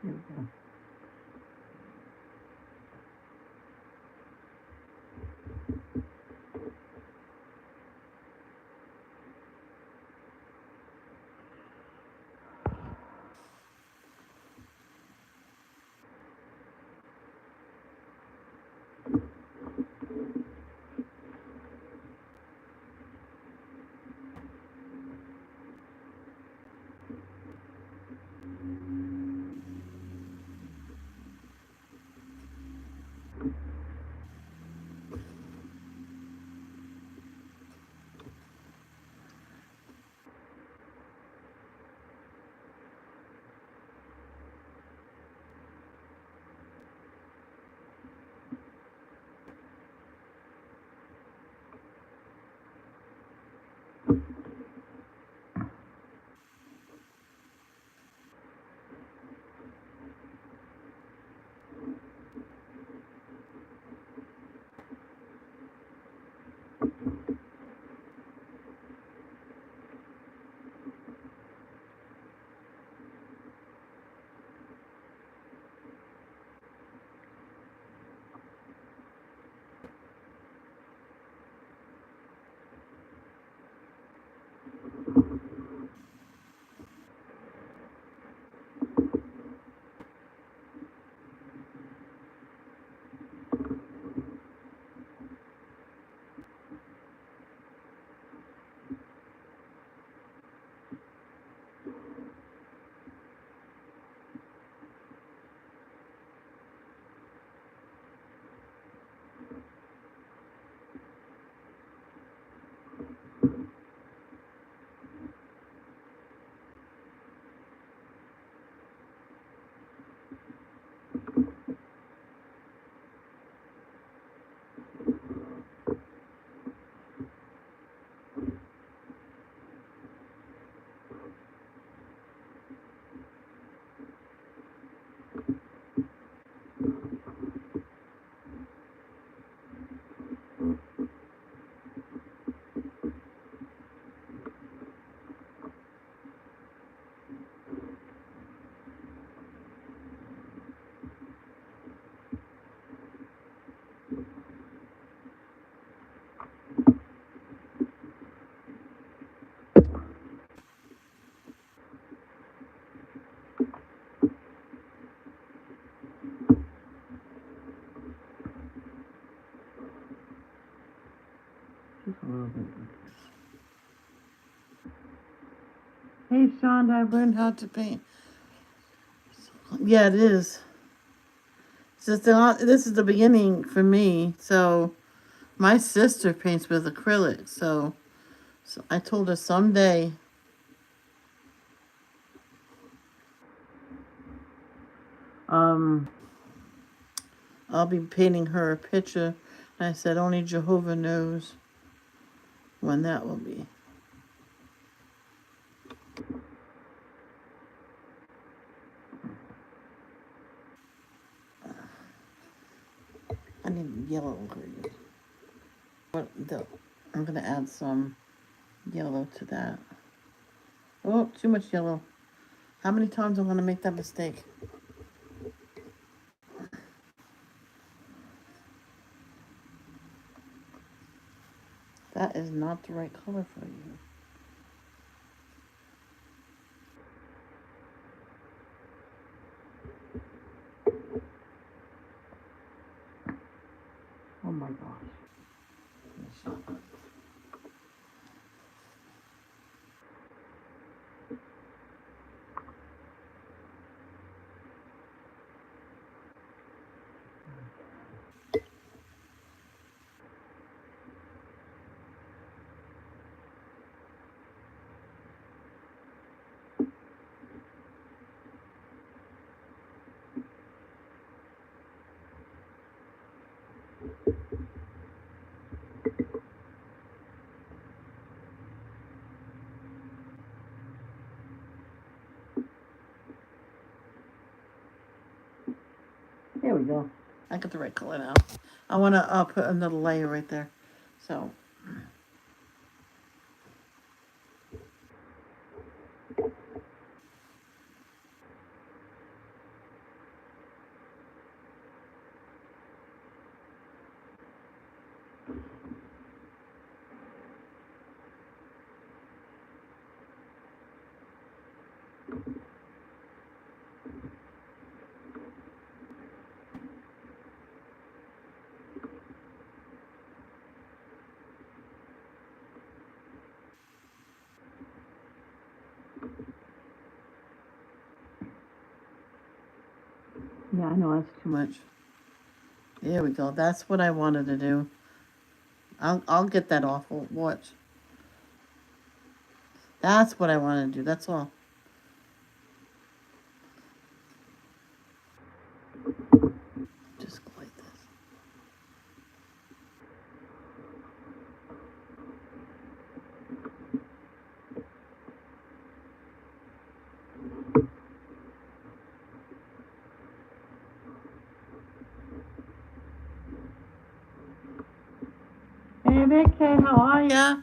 Here we go. Just a little bit. Hey, Shonda, I learned how to paint. Yeah, it is. This is the beginning for me. So, my sister paints with acrylic. So I told her someday. Um, I'll be painting her a picture. And I said, only Jehovah knows when that will be. I need yellow green. I'm going to add some yellow to that. Oh, too much yellow. How many times am I gonna make that mistake? That is not the right color for you. Oh my gosh. There we go. I got the right color now. I want to put another layer right there. So, yeah, I know that's too much. There we go. That's what I wanted to do. I'll get that off. Watch. That's what I want to do. That's all. Just go like this. Hey, Vicky, how are ya?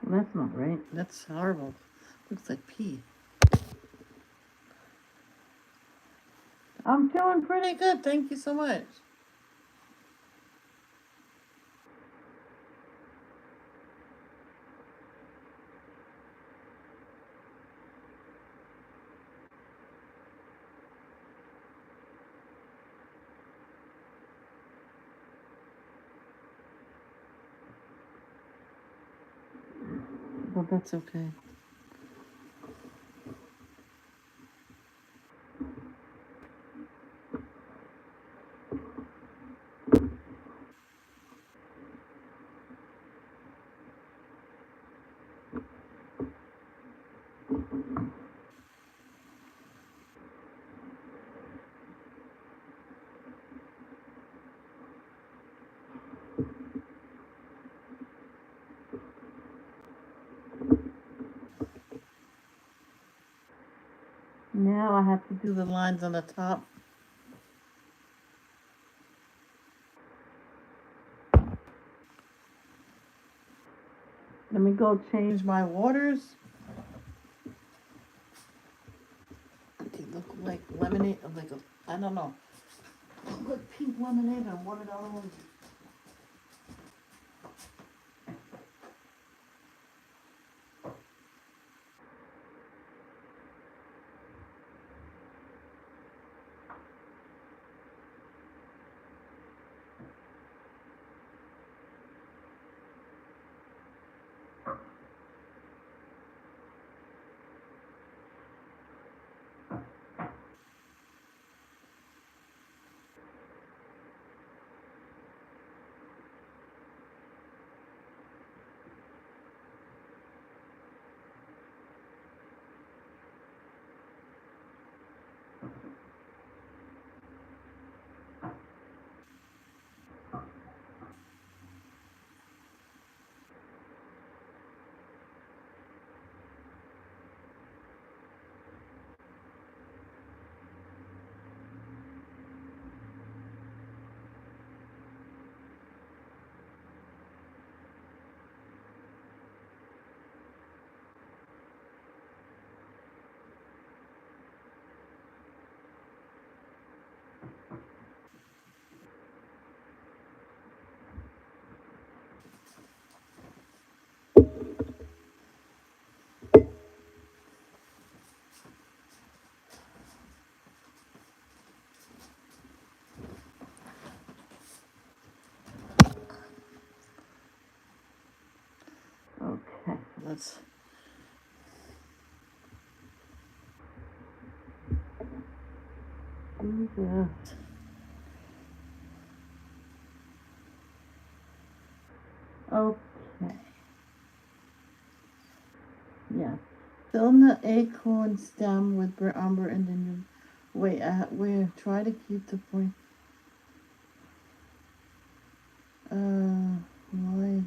Well, that's not right. That's horrible. Looks like pee. I'm feeling pretty good. Thank you so much. Well, that's okay. Now I have to do the lines on the top. Let me go change my waters. They look like lemonade, like a, I don't know. Look like pink lemonade or watermelon. let's do this. Okay. Yeah. Fill in the acorn stem with burnt umber and then wait, we try to keep the point. Why?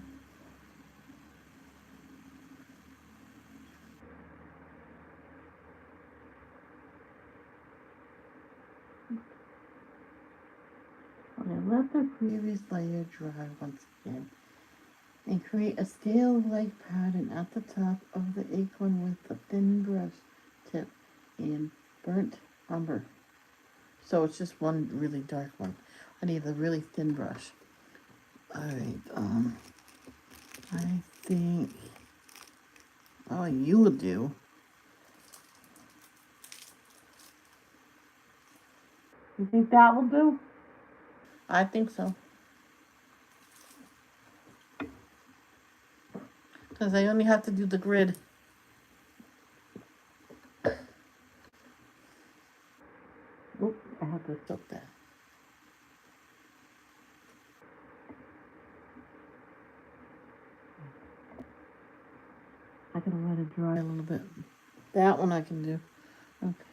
Okay, let the previous layer dry once again. And create a scale-like pattern at the top of the acorn with a thin brush tip and burnt umber. So it's just one really dark one. I need a really thin brush. Alright, I think, oh, you will do. You think that will do? I think so. Because I only have to do the grid. Oop, I have to soak that. I gotta let it dry a little bit. That one I can do. Okay.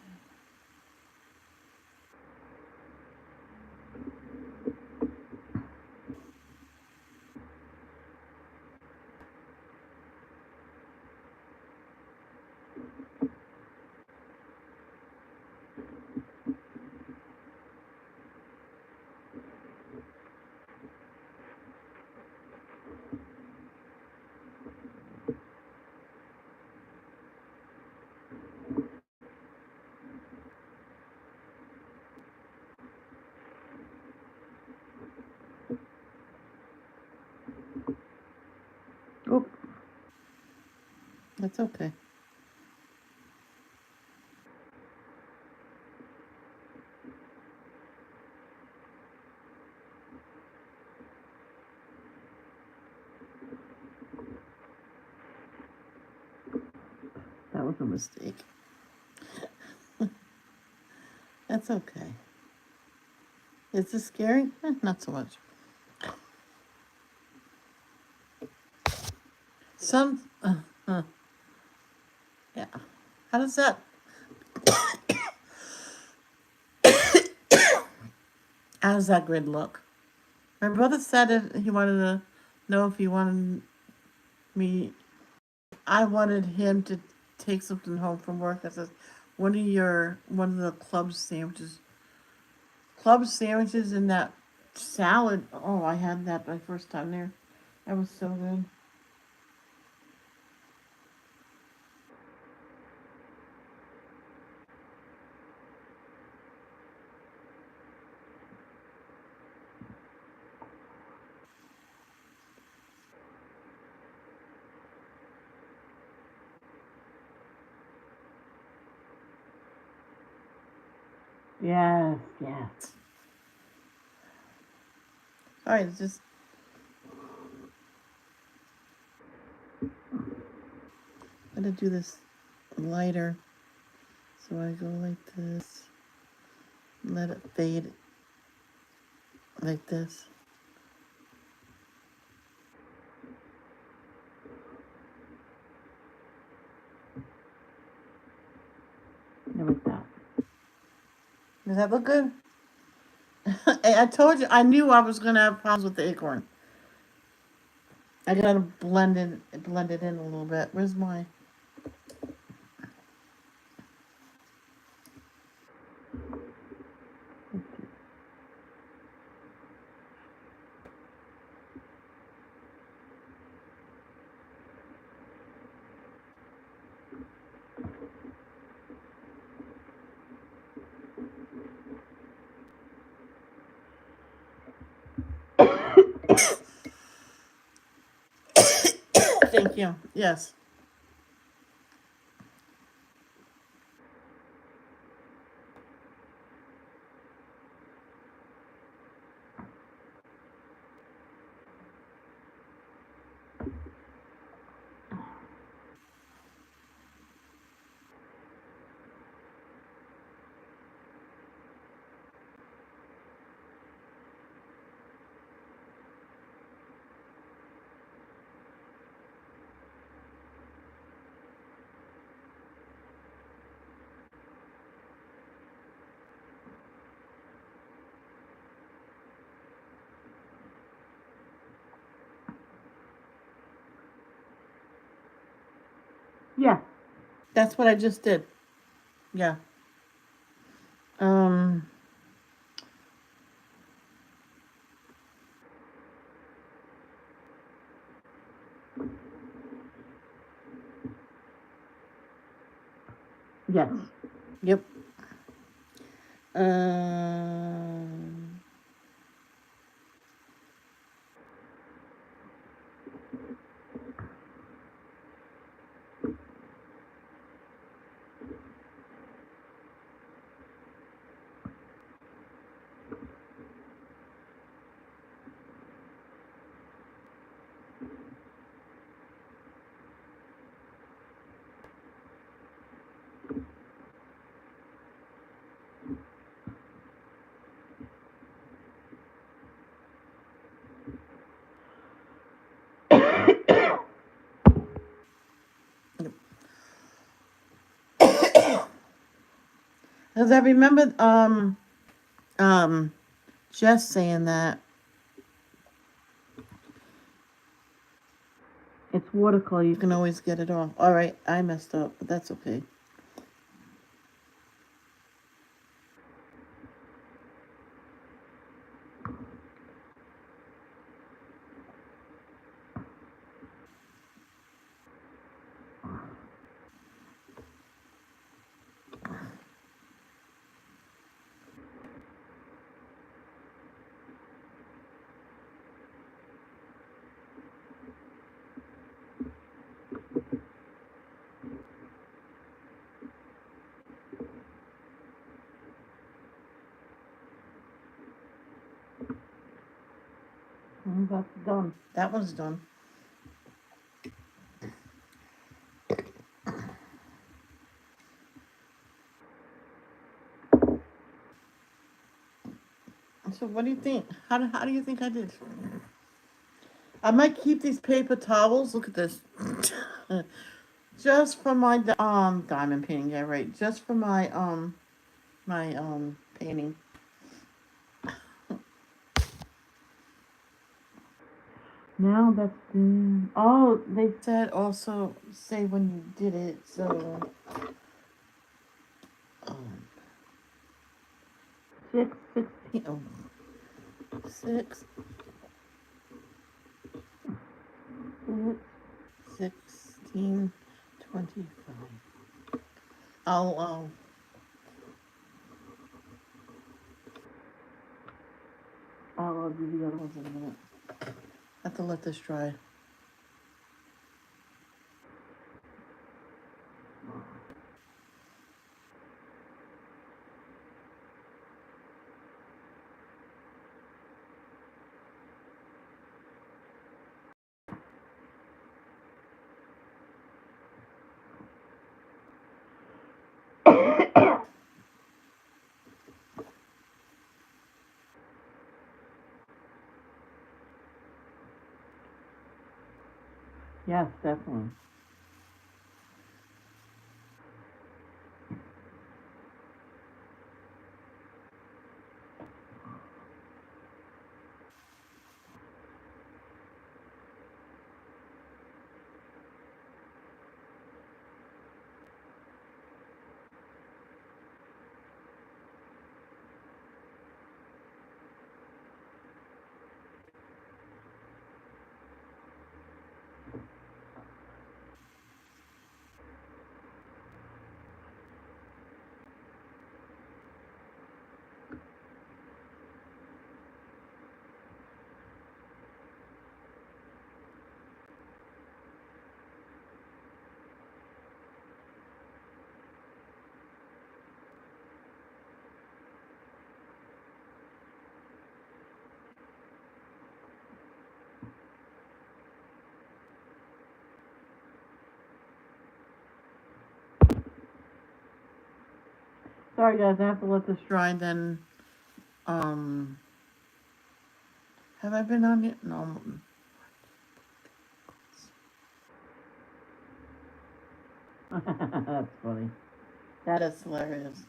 Oop. That's okay. That was a mistake. That's okay. Is this scary? Not so much. Some, yeah. How does that, how does that grid look? My brother said if he wanted to know if he wanted me, I wanted him to take something home from work. I said, one of the club sandwiches and that salad. Oh, I had that my first time there. That was so good. Yes, yes. All right, it's just I'm gonna do this lighter. So I go like this, let it fade like this. And like that. Does that look good? I told you, I knew I was gonna have problems with the acorn. I gotta blend it in a little bit. Where's my? Thank you. Yes. Yeah, that's what I just did. Yeah. Um. Yes. Yep. Um. Because I remember Jess saying that it's watercolor. You can always get it off. All right, I messed up, but that's okay. That's done. That one's done. So what do you think? How do you think I did? I might keep these paper towels. Look at this. Just for my diamond painting. Yeah, right. Just for my painting. Now that's the. Oh, they said also say when you did it. So um, 6/16. Oh, 6, 16, 25. I'll I'll do the other ones in a minute. I have to let this dry. Yes, definitely. Sorry guys, I have to let this dry. Then um, have I been on it? No. That's funny. That is hilarious.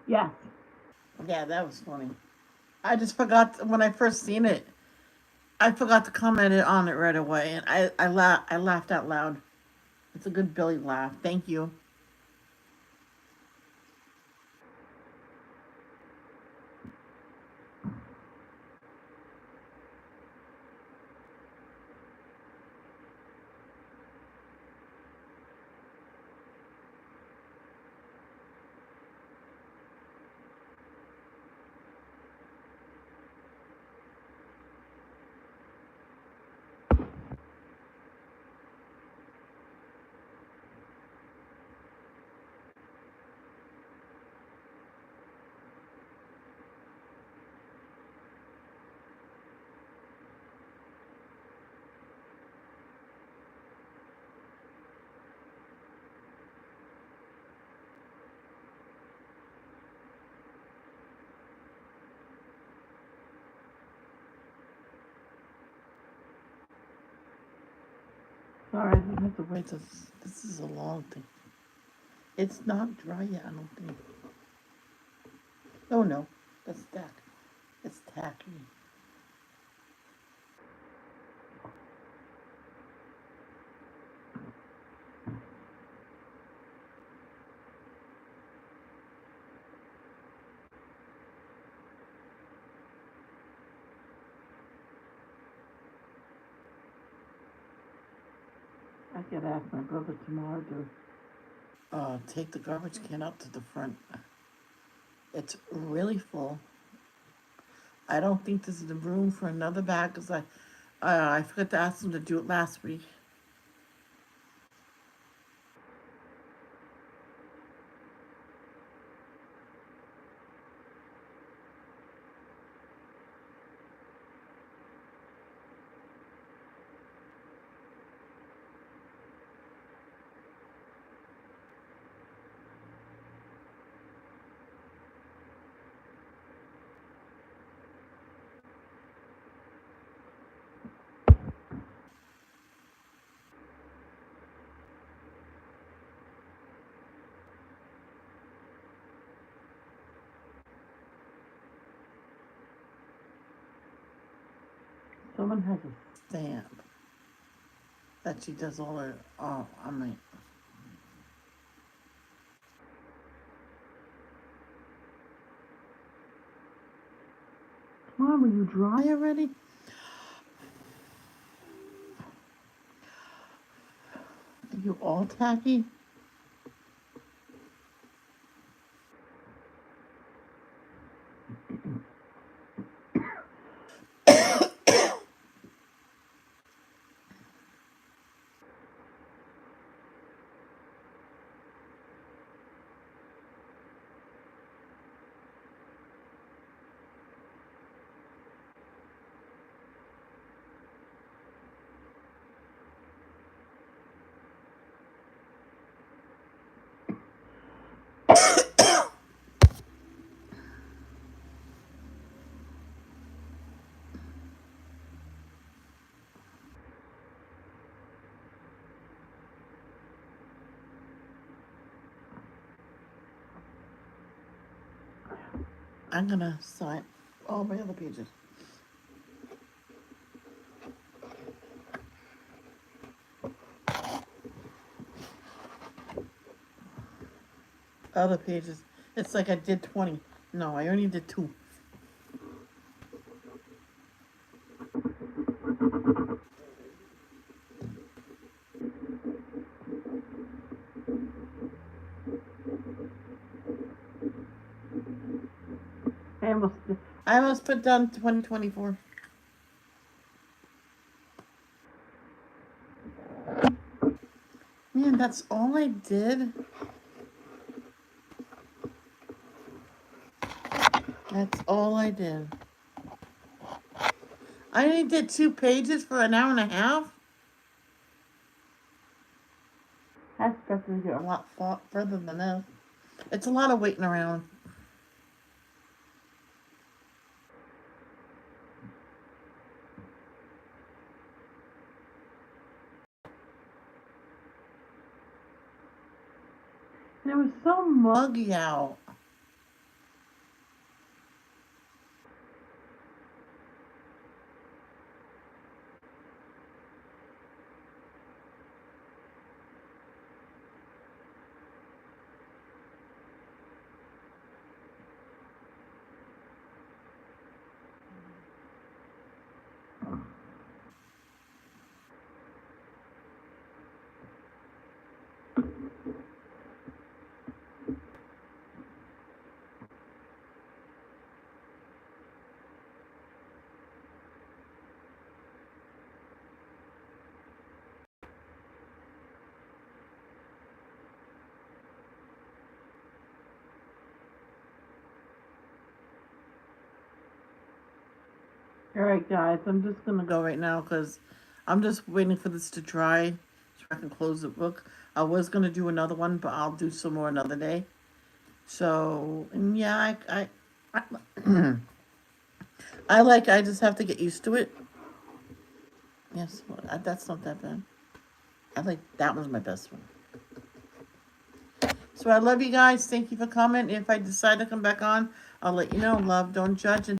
Yes. Yeah, that was funny. I just forgot when I first seen it. I forgot to comment it on it right away, and I laughed out loud. It's a good Billy laugh. Thank you. Sorry, I didn't have to wait. This is a long thing. It's not dry yet, I don't think. Oh no, that's tack. It's tacky. I could ask my brother tomorrow to take the garbage can up to the front. It's really full. I don't think there's the room for another bag because I forgot to ask him to do it last week. Someone has a stamp that she does all her. Oh, I mean, come on, will you dry already? Are you all tacky? I'm gonna sign all my other pages. other pages. It's like I did 20. No, I only did 2. I almost, I almost put down 2024. Man, that's all I did. That's all I did. I only did 2 pages for an hour and a half. I expected to get a lot further than this. It's a lot of waiting around. And it was so muggy out. Alright, guys, I'm just gonna go right now because I'm just waiting for this to dry so I can close the book. I was gonna do another one, but I'll do some more another day. So, and yeah, I I just have to get used to it. Yes, well, that's not that bad. I like, that was my best one. So I love you guys. Thank you for coming. If I decide to come back on, I'll let you know. Love, don't judge.